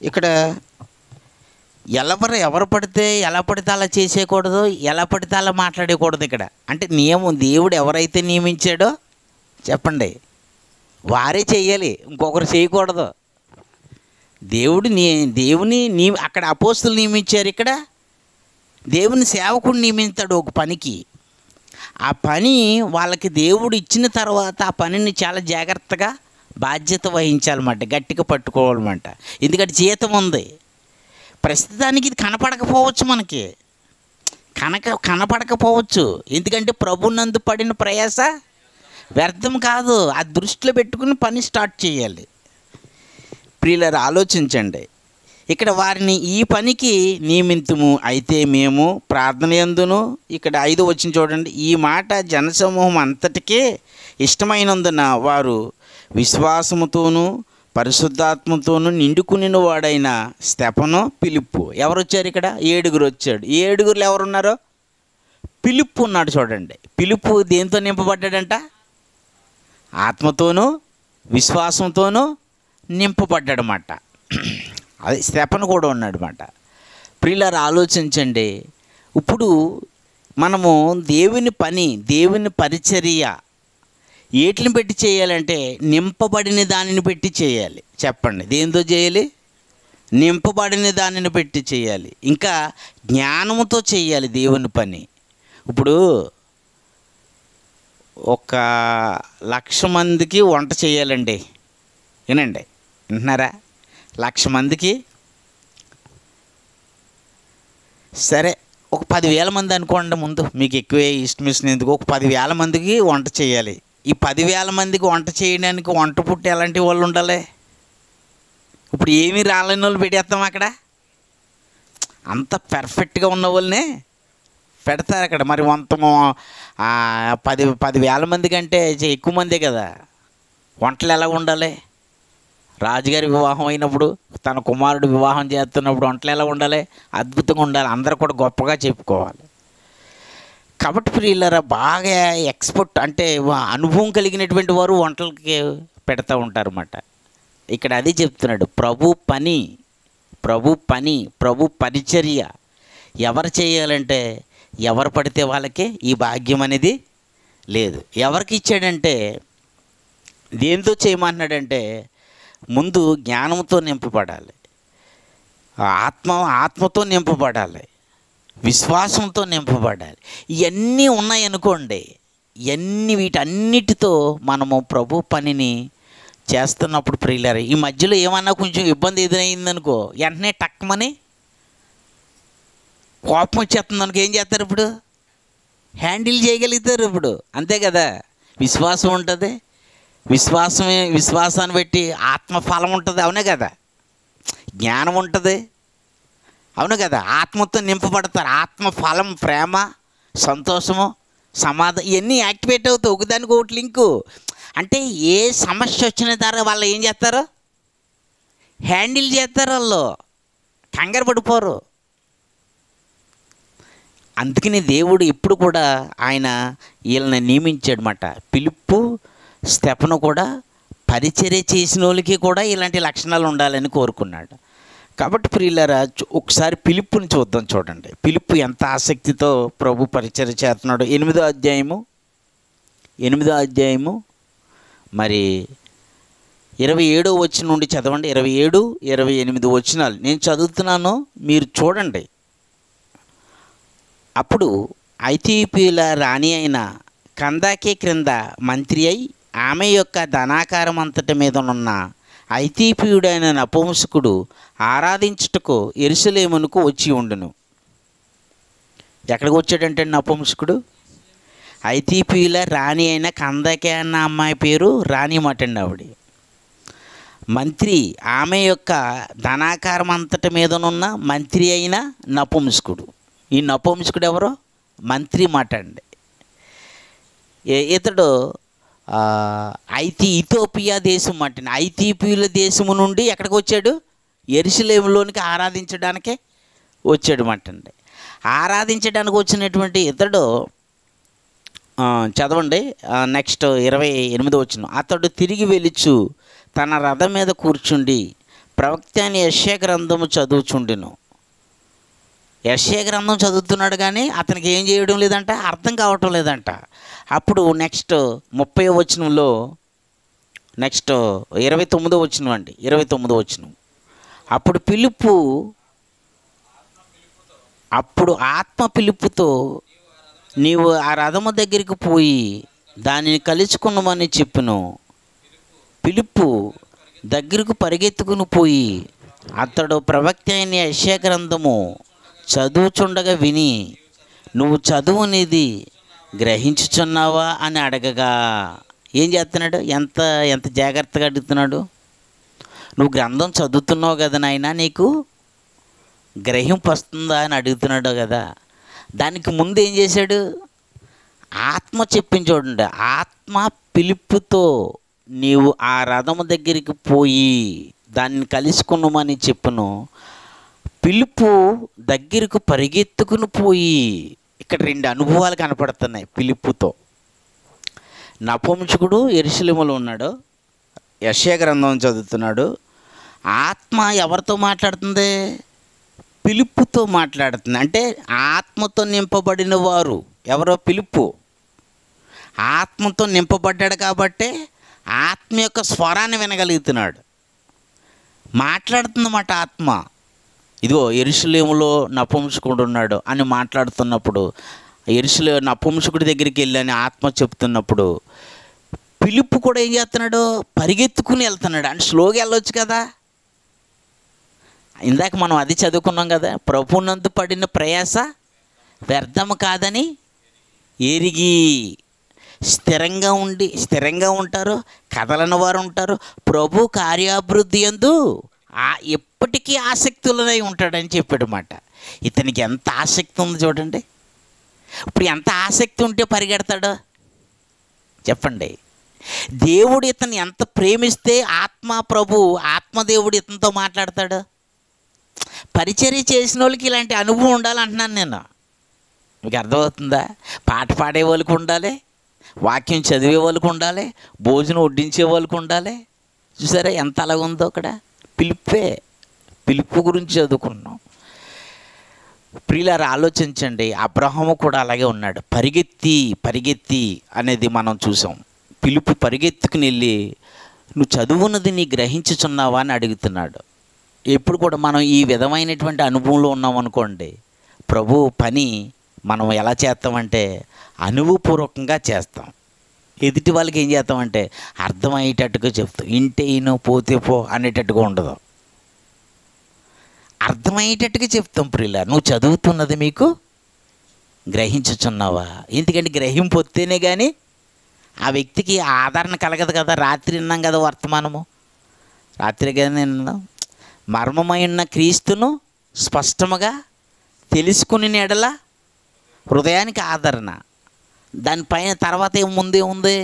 ఇక్కడ ఎవరు పడితే ఎలా పడితే అలా చేసేయకూడదు, ఎలా పడితే అలా మాట్లాడకూడదు. ఇక్కడ అంటే నియమం, దేవుడు ఎవరైతే నియమించాడో చెప్పండి వారే చెయ్యాలి, ఇంకొకరు చేయకూడదు. దేవుని అక్కడ అపోస్తలులు నియమించారు, ఇక్కడ దేవుని సేవకుడు నియమిస్తాడు ఒక పనికి. ఆ పని వాళ్ళకి దేవుడు ఇచ్చిన తర్వాత ఆ పనిని చాలా జాగ్రత్తగా బాధ్యత వహించాలన్నమాట, గట్టిగా పట్టుకోవాలన్నమాట. ఎందుకంటే జీతం ఉంది. ప్రస్తుతానికి ఇది కనపడకపోవచ్చు, మనకి కనపడకపోవచ్చు. ఎందుకంటే ప్రభునందు పడిన ప్రయాస వ్యర్థం కాదు. ఆ దృష్టిలో పెట్టుకుని పని స్టార్ట్ చేయాలి. ప్రియులారా, ఆలోచించండి. ఇక్కడ వారిని ఈ పనికి నియమింతుము, అయితే మేము ప్రార్థన యందును, ఇక్కడ 5 వచనం చూడండి, ఈ మాట జనసమూహం అంతటికే ఇష్టమైనందున వారు విశ్వాసముతోనూ పరిశుద్ధాత్మతోనూ నిండుకుని వాడైన స్తెఫను, ఫిలిప్పు. ఎవరు వచ్చారు ఇక్కడ? 7 వచ్చాడు. ఈ 7 ఎవరున్నారో? ఫిలిప్పు ఉన్నాడు. చూడండి, ఫిలిప్పు దేంతో నింపబడ్డాడంట? ఆత్మతోనూ విశ్వాసంతోనూ నింపబడ్డాడన్నమాట. అది స్తెఫను కూడా ఉన్నాడన్నమాట. ప్రియులారా, ఆలోచించండి. ఇప్పుడు మనము దేవుని పని, దేవుని పరిచర్య ఏటిని పెట్టి చేయాలంటే నింపబడిన దానిని పెట్టి చేయాలి. చెప్పండి, దేంతో చేయాలి? నింపబడిన దానిని పెట్టి చేయాలి. ఇంకా జ్ఞానముతో చేయాలి దేవుని పని. ఇప్పుడు 1,00,000 మందికి వంట చేయాలండి. వినండి, వింటున్నారా? 1,00,000 మందికి, సరే ఒక 10,000 మంది అనుకోండి. ముందు మీకు ఎక్కువే ఇష్టమిషన్ ఎందుకు, ఒక 10,000 మందికి వంట చేయాలి. ఈ 10,000 మందికి వంట చేయడానికి వంట పుట్టి ఎలాంటి వాళ్ళు ఉండాలి? ఇప్పుడు ఏమీ రాలేని వాళ్ళు పెట్టేస్తాం అక్కడ. అంత పర్ఫెక్ట్గా ఉన్న వాళ్ళనే పెడతారు అక్కడ. మరి 10,000 మంది కంటే ఎక్కువ మందే కదా. వంటలు ఎలా ఉండాలి? రాజుగారి వివాహం అయినప్పుడు, తన కుమారుడు వివాహం చేస్తున్నప్పుడు వంటలు ఎలా ఉండాలి? అద్భుతంగా ఉండాలి. అందరూ కూడా గొప్పగా చెప్పుకోవాలి. కాబట్టి ప్రియులారా, బాగా ఎక్స్పర్ట్ అంటే అనుభవం కలిగినటువంటి వారు వంటలకి పెడతా ఉంటారన్నమాట. ఇక్కడ అది చెప్తున్నాడు. ప్రభు పని, ప్రభు పరిచర్య ఎవరు చేయాలంటే ఎవరు పడితే వాళ్ళకి ఈ భాగ్యం అనేది లేదు. ఎవరికి ఇచ్చాడంటే, దేంతో చేయమన్నాడంటే ముందు జ్ఞానంతో నింపబడాలి, ఆత్మతో నింపబడాలి, విశ్వాసంతో నింపబడాలి. ఇవన్నీ ఉన్నాయనుకోండి, వీటన్నిటితో మనము ప్రభు పనిని చేస్తున్నప్పుడు ప్రియులారా, ఈ మధ్యలో ఏమన్నా కొంచెం ఇబ్బంది ఎదురైందనుకో, వెంటనే టక్మని కోపం వచ్చేస్తుంది అనుకో, ఏం చేస్తారు? ఇప్పుడు హ్యాండిల్ చేయగలుగుతారు ఇప్పుడు, అంతే కదా. విశ్వాసం ఉంటుంది, విశ్వాసాన్ని బట్టి ఆత్మఫలం ఉంటుంది, అవునే కదా. జ్ఞానం ఉంటుంది, అవును కదా. ఆత్మతో నింపబడతారు. ఆత్మఫలం, ప్రేమ, సంతోషము, సమాధానం, ఇవన్నీ యాక్టివేట్ అవుతాయి. ఒకదానికి ఒకటి లింకు. అంటే ఏ సమస్య వచ్చిన తర్వాత వాళ్ళు ఏం చేస్తారు? హ్యాండిల్ చేస్తారు. వాళ్ళు కంగారు పడిపోరు. అందుకని దేవుడు ఎప్పుడు కూడా ఆయన వీళ్ళని నియమించాడు అన్నమాట. ఫిలిప్పు, స్తెఫను కూడా పరిచర్య చేసిన వాళ్ళకి కూడా ఇలాంటి లక్షణాలు ఉండాలని కోరుకున్నాడు. కాబట్టి ప్రియులారా, ఒకసారి ఫిలిప్పుని చూద్దాం. చూడండి, ఫిలిప్పు ఎంత ఆసక్తితో ప్రభు పరిచర్య చేస్తున్నాడు. 8వ అధ్యాయము మరి 27వ వచనం నుండి చదవండి. 27, 28 వచనాలు నేను చదువుతున్నాను, మీరు చూడండి. అప్పుడు ఐథియోపియుల రాణి అయిన కందాకే క్రింద మంత్రి అయి ఆమె యొక్క ధనాకారం అంతటి మీదనున్న ఐథియోపియుడైన నపుంసకుడు ఆరాధించుటకు యెరూషలేమునకు వచ్చి ఉండును. ఎక్కడికి వచ్చాడంటే నపుంసకుడు? ఐథియోపియుల రాణి అయిన కందాకే అన్న అమ్మాయి పేరు రాణి మాటండి. ఆవిడ మంత్రి, ఆమె యొక్క ధనాకారం అంతటి మీదనున్న మంత్రి అయిన నపుంసకుడు. ఈ నపుంసకుడు ఎవరో? మంత్రి మాట అండి. ఇతడు ఇథియోపియా దేశం అంటే ఐథియోపియుల దేశము నుండి ఎక్కడికి వచ్చాడు? యెరూషలేములోనికి ఆరాధించడానికే వచ్చాడు మాటండి. ఆరాధించడానికి వచ్చినటువంటి ఇతడు చదవండి నెక్స్ట్ 28వ వచనం. అతడు తిరిగి వెలుచు తన రథం మీద కూర్చుండి ప్రవక్త అని యెషయా గ్రంథము చదువుచుండెను. యెషయా గ్రంథం చదువుతున్నాడు కానీ అతనికి ఏం చేయడం లేదంట, అర్థం కావటం లేదంట. అప్పుడు నెక్స్ట్ 30వ వచనంలో, నెక్స్ట్ 29వ వచనం అండి, 29వ వచనం. అప్పుడు ఆత్మ పిలుపుతో నీవు ఆ రథము దగ్గరికి పోయి దానిని కలుసుకున్నామని చెప్పును. పిలుపు దగ్గరకు పరిగెత్తుకుని పోయి అతడు ప్రవక్త అయిన యెషయా గ్రంథము చదువుచుండగా విని, నువ్వు చదువునిది గ్రహించుచున్నావా అని అడగగా, ఏం చేస్తున్నాడు? ఎంత ఎంత జాగ్రత్తగా అడుగుతున్నాడు. నువ్వు గ్రంథం చదువుతున్నావు కదా నాయనా, నీకు గ్రహింపు వస్తుందా అని అడుగుతున్నాడు కదా. దానికి ముందు ఏం చేశాడు? ఆత్మ చెప్పింది చూడండి. ఆత్మ పిలుపుతో నీవు ఆ రథము దగ్గరికి పోయి దాన్ని కలుసుకున్నామని చెప్పును. పిలుపు దగ్గరకు పరిగెత్తుకుని పోయి, ఇక్కడ 2 అనుభవాలు కనపడుతున్నాయి పిలుపుతో. నపుంసకుడు యెరూషలేములో ఉన్నాడు, యెషయా గ్రంథం చదువుతున్నాడు. ఆత్మ ఎవరితో మాట్లాడుతుంది? పిలుపుతో మాట్లాడుతుంది. అంటే ఆత్మతో నింపబడిన వారు ఎవరో? పిలుపు. ఆత్మతో నింపబడ్డాడు కాబట్టి ఆత్మ యొక్క స్వరాన్ని వినగలుగుతున్నాడు. మాట్లాడుతుందన్నమాట ఆత్మ. ఇదిగో యెరూషలేములో నపుంసకుడు ఉన్నాడు అని మాట్లాడుతున్నప్పుడు, నపుంసకుడి దగ్గరికి వెళ్ళని ఆత్మ చెప్తున్నప్పుడు, పిలుపు కూడా ఏం చేస్తున్నాడు? పరిగెత్తుకుని వెళ్తున్నాడు. అంటే స్లోగా వెళ్ళొచ్చు కదా. ఇందాక మనం అది చదువుకున్నాం కదా, ప్రభునందు పడిన ప్రయాస వ్యర్థము కాదని ఎరిగి. స్థిరంగా ఉంటారు, కదలని వారు ఉంటారు. ప్రభు కార్యాభివృద్ధి యందు ఎప్పటికీ ఆసక్తులనై ఉంటాడని చెప్పాడన్నమాట. ఇతనికి ఎంత ఆసక్తి ఉంది చూడండి. ఇప్పుడు ఎంత ఆసక్తి ఉంటే పరిగెడతాడో చెప్పండి. దేవుడు ఇతన్ని ఎంత ప్రేమిస్తే ఆత్మదేవుడు ఇతనితో మాట్లాడతాడు. పరిచర్య చేసిన వాళ్ళకి ఇలాంటి అనుభవం ఉండాలంటున్నాను నేను. మీకు అర్థమవుతుందా? పాట పాడే వాళ్ళకి ఉండాలి, వాక్యం చదివే వాళ్ళకి ఉండాలి, భోజనం వడ్డించే వాళ్ళకి ఉండాలి. చూసారా ఎంత అలాగ ఉందో అక్కడ. పిలుపు గురించి చదువుకున్నాం. ప్రియులారా, ఆలోచించండి. అబ్రహాము కూడా అలాగే ఉన్నాడు. పరిగెత్తి అనేది మనం చూసాం. పిలుపు పరిగెత్తుకుని వెళ్ళి, నువ్వు చదువున్నది నీ గ్రహించుచున్నావా అని అడుగుతున్నాడు. ఎప్పుడు కూడా మనం ఈ విధమైనటువంటి అనుభవంలో ఉన్నాం అనుకోండి, ప్రభు పని మనం ఎలా చేస్తామంటే అనుభవపూర్వకంగా చేస్తాం. ఎదుటి వాళ్ళకి ఏం చేస్తామంటే అర్థమయ్యేటట్టుగా చెప్తాం. ఇంటే ఈయన పోతే పో అనేటట్టుగా ఉండదు, అర్థమయ్యేటట్టుగా చెప్తాం. ప్రియుల, నువ్వు చదువుతున్నది మీకు గ్రహించుచున్నావా? ఎందుకంటే గ్రహింపు వస్తేనే కానీ ఆ వ్యక్తికి ఆదరణ కలగదు కదా. రాత్రి విన్నాం కదా వర్తమానము, రాత్రి కదా విన్నాం. మర్మమై ఉన్న క్రీస్తును స్పష్టముగా తెలుసుకుని ఎడల హృదయానికి ఆదరణ. దానిపైన తర్వాత ముందే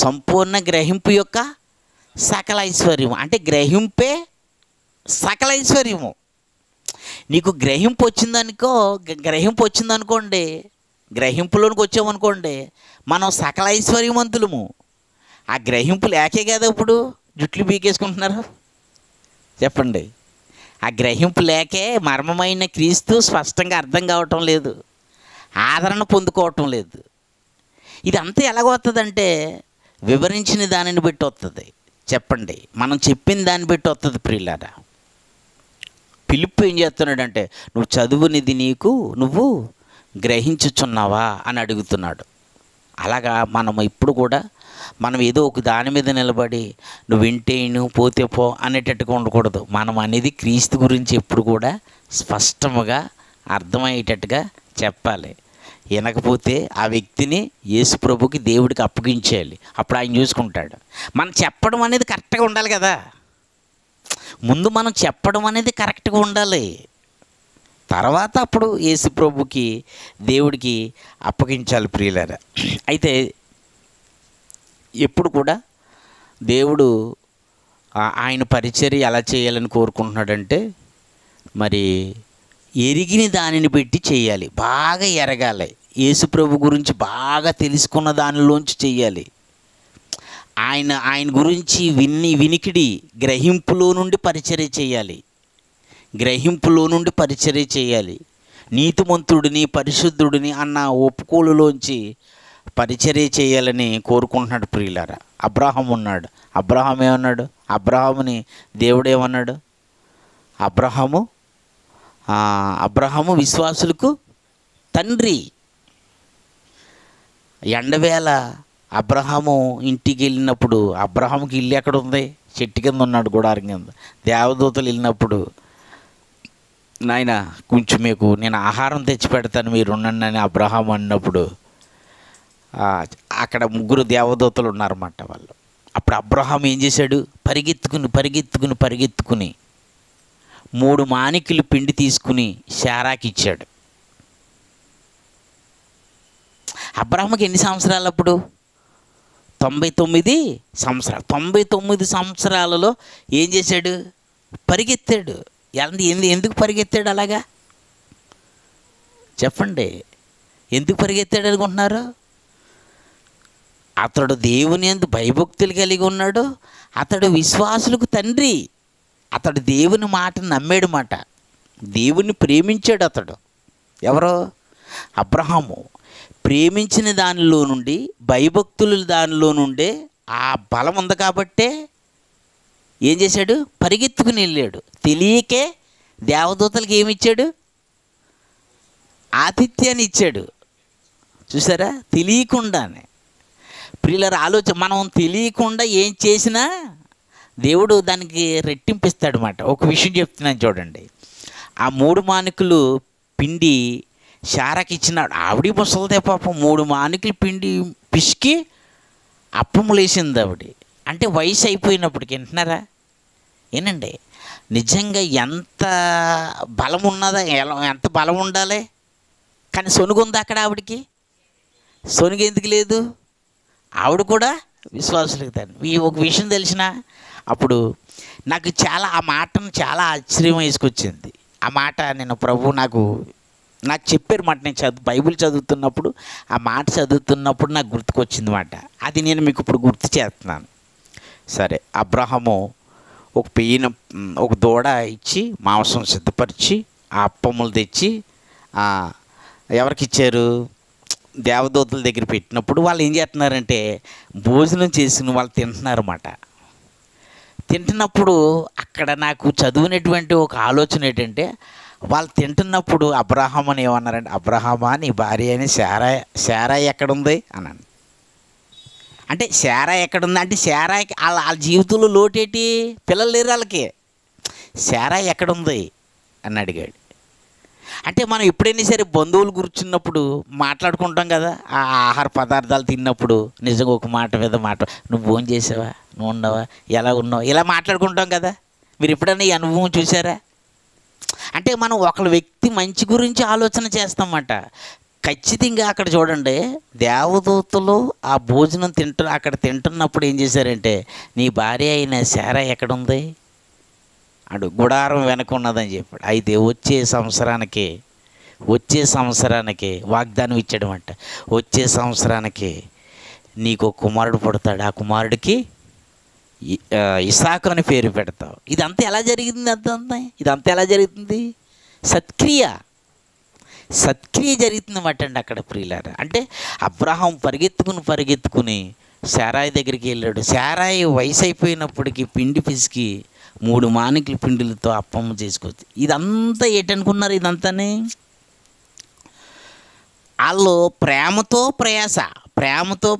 సంపూర్ణ గ్రహింపు యొక్క సకల ఐశ్వర్యము. అంటే గ్రహింపే సకల ఐశ్వర్యము. నీకు గ్రహింపు వచ్చిందనుకోండి, గ్రహింపులోనికి వచ్చామనుకోండి, మనం సకల ఐశ్వర్యవంతులము. ఆ గ్రహింపు లేకే కదా ఇప్పుడు జుట్లు పీకేసుకుంటున్నారు చెప్పండి. ఆ గ్రహింపు లేకే మర్మమైన క్రీస్తు స్పష్టంగా అర్థం కావటం లేదు, ఆదరణ పొందుకోవటం లేదు. ఇదంతా ఎలాగొస్తుందంటే వివరించిన దానిని బట్టి వస్తుంది. చెప్పండి, మనం చెప్పిన దాన్ని బట్టి వస్తుంది. ప్రియులారా, పిలుపు ఏం చేస్తున్నాడంటే నువ్వు చదువునిది నువ్వు గ్రహించుచున్నావా అని అడుగుతున్నాడు. అలాగా మనం ఇప్పుడు కూడా మనం ఏదో ఒక దాని మీద నిలబడి నువ్వు వింటే నువ్వు పోతే పో అనేటట్టుగా ఉండకూడదు. మనం అనేది క్రీస్తు గురించి ఎప్పుడు కూడా స్పష్టముగా అర్థమయ్యేటట్టుగా చెప్పాలి. వినకపోతే ఆ వ్యక్తిని యేసు ప్రభుకి దేవుడికి అప్పగించేయాలి. అప్పుడు ఆయన చూసుకుంటాడు. మనం చెప్పడం అనేది కరెక్ట్గా ఉండాలి కదా. ముందు మనం చెప్పడం అనేది కరెక్ట్గా ఉండాలి. తర్వాత అప్పుడు యేసు ప్రభుకి దేవుడికి అప్పగించాలి. ప్రియులారా, అయితే ఎప్పుడు కూడా దేవుడు ఆయన పరిచర్య ఎలా చేయాలని కోరుకుంటున్నాడంటే, మరి ఎరిగిన దానిని పెట్టి చేయాలి. బాగా ఎరగాలి. యేసు ప్రభు గురించి బాగా తెలుసుకున్న దానిలోంచి చెయ్యాలి. ఆయన గురించి వినికిడి గ్రహింపులో నుండి పరిచర్య చేయాలి. నీతిమంతుడిని పరిశుద్ధుడిని అన్న ఒప్పుకోలులోంచి పరిచర్య చేయాలని కోరుకుంటున్నాడు. ప్రియులారా, అబ్రహాం ఉన్నాడు. అబ్రహాం ఏమన్నాడు? అబ్రహాముని దేవుడు ఏమన్నాడు? అబ్రహాము విశ్వాసులకు తండ్రి. ఎండవేళ అబ్రహాము ఇంటికి వెళ్ళినప్పుడు, అబ్రహాముకి ఇల్లు ఎక్కడ ఉంది? చెట్టు కింద ఉన్నాడు, గుడారం కింద. దేవదూతలు వెళ్ళినప్పుడు, నాయన కొంచెం మీకు నేను ఆహారం తెచ్చి పెడతాను, మీరు ఉండండి అని అబ్రహాం అన్నప్పుడు ఆ, అక్కడ ముగ్గురు దేవదూతలు ఉన్నారన్నమాట వాళ్ళు. అప్పుడు అబ్రహాం ఏం చేశాడు? పరిగెత్తుకుని పరిగెత్తుకుని పరిగెత్తుకుని 3 మాణిక్యులు పిండి తీసుకుని శారాకి ఇచ్చాడు. అబ్రహాంకి ఎన్ని సంవత్సరాలు అప్పుడు? 99 సంవత్సరాలు. 99 సంవత్సరాలలో ఏం చేశాడు? పరిగెత్తాడు. ఎందుకు పరిగెత్తాడు అలాగా చెప్పండి? ఎందుకు పరిగెత్తాడు అనుకుంటున్నారు? అతడు దేవుని యందు భయభక్తులు కలిగి ఉన్నాడు. అతడు విశ్వాసులకు తండ్రి. అతడు దేవుని మాట నమ్మాడు మాట. దేవుని ప్రేమించాడు అతడు. ఎవరో? అబ్రహాము. ప్రేమించిన దానిలో నుండి, భయభక్తుల దానిలో నుండే ఆ బలం ఉంది కాబట్టే ఏం చేశాడు? పరిగెత్తుకుని వెళ్ళాడు. తెలియకే దేవదూతలకు ఏమిచ్చాడు? ఆతిథ్యాన్ని ఇచ్చాడు. చూసారా? తెలియకుండానే. ప్రియులారా, మనం తెలియకుండా ఏం చేసినా దేవుడు దానికి రెట్టింపిస్తాడు అన్నమాట. ఒక విషయం చెప్తున్నాను చూడండి. ఆ 3 మాణికులు పిండి శారాకి ఇచ్చినాడు. ఆవిడ ముసలిదే పాపం. 3 మాణికులు పిండి పిసికి అప్పములేసింది ఆవిడ. అంటే వయసు అయిపోయినప్పటికి, వింటున్నారా? ఏనండి, నిజంగా ఎంత బలం ఉన్నదా? ఎంత బలం ఉండాలి? కానీ సొనుగు ఉంది అక్కడ ఆవిడికి. సొనుగు ఎందుకు లేదు? ఆవిడ కూడా విశ్వాసులకు తండ్రి. ఈ ఒక విషయం తెలిసిన అప్పుడు నాకు ఆ మాటను చాలా ఆశ్చర్యం వేసుకొచ్చింది. ఆ మాట నేను ప్రభు నాకు చెప్పారు మాట. నేను బైబిల్ చదువుతున్నప్పుడు, ఆ మాట చదువుతున్నప్పుడు నాకు గుర్తుకొచ్చింది మాట. అది నేను మీకు ఇప్పుడు గుర్తు చేస్తున్నాను. సరే, అబ్రహాము ఒక దూడ ఇచ్చి మాంసం సిద్ధపరిచి ఆ అప్పములు తెచ్చి ఎవరికి ఇచ్చారు? దేవదూతల దగ్గర పెట్టినప్పుడు వాళ్ళు ఏం చేస్తున్నారంటే భోజనం చేసుకుని వాళ్ళు తింటున్నారన్నమాట. తింటున్నప్పుడు అక్కడ నాకు చదివినటువంటి ఒక ఆలోచన ఏంటంటే, వాళ్ళు తింటున్నప్పుడు అబ్రహాం అని ఏమన్నారంటే, అబ్రహామా నీ భార్య అని శారా ఎక్కడుంది అన్నాను. అంటే శారా ఎక్కడుంది అంటే, శారాకి వాళ్ళ జీవితంలో లోటేటి? పిల్లలు లేరు వాళ్ళకి. శారా ఎక్కడుంది అని అడిగాడు. అంటే మనం ఎప్పుడైనా సరే బంధువులు కూర్చున్నప్పుడు మాట్లాడుకుంటాం కదా. ఆ ఆహార పదార్థాలు తిన్నప్పుడు నిజంగా ఒక మాట మీద మాట, నువ్వు భోజనం చేసావా, నువ్వు ఉన్నావా, ఎలా ఉన్నావు, ఇలా మాట్లాడుకుంటాం కదా. మీరు ఎప్పుడైనా ఈ అనుభవం చూసారా? అంటే మనం ఒకళ్ళ వ్యక్తి మంచి గురించి ఆలోచన చేస్తామన్నమాట. ఖచ్చితంగా అక్కడ చూడండి, దేవదూతలు ఆ భోజనం అక్కడ తింటున్నప్పుడు ఏం చేశారంటే, నీ భార్య అయిన శారా ఎక్కడుంది అడు గుడారం వెనక ఉన్నదని చెప్పాడు. అయితే వచ్చే సంవత్సరానికి వాగ్దానం ఇచ్చాడమంట. వచ్చే సంవత్సరానికి నీకు ఒక కుమారుడు పుడతాడు. ఆ కుమారుడికి ఇసాకు అని పేరు పెడతావు. ఇదంతా ఎలా జరిగింది? ఇదంతా ఎలా జరుగుతుంది? సత్క్రియ జరుగుతుందన్నమాట అండి అక్కడ ప్రియులారా. అంటే అబ్రహాం పరిగెత్తుకుని శారాయి దగ్గరికి వెళ్ళాడు. శారాయి వయసు అయిపోయినప్పటికీ పిండి పిసికి 3 మాణిక్యుల పిండిలతో అప్పమ్మ చేసుకోవచ్చు. ఇదంతా ఏంటనుకున్నారు? ఇదంతానే వాళ్ళు ప్రేమతో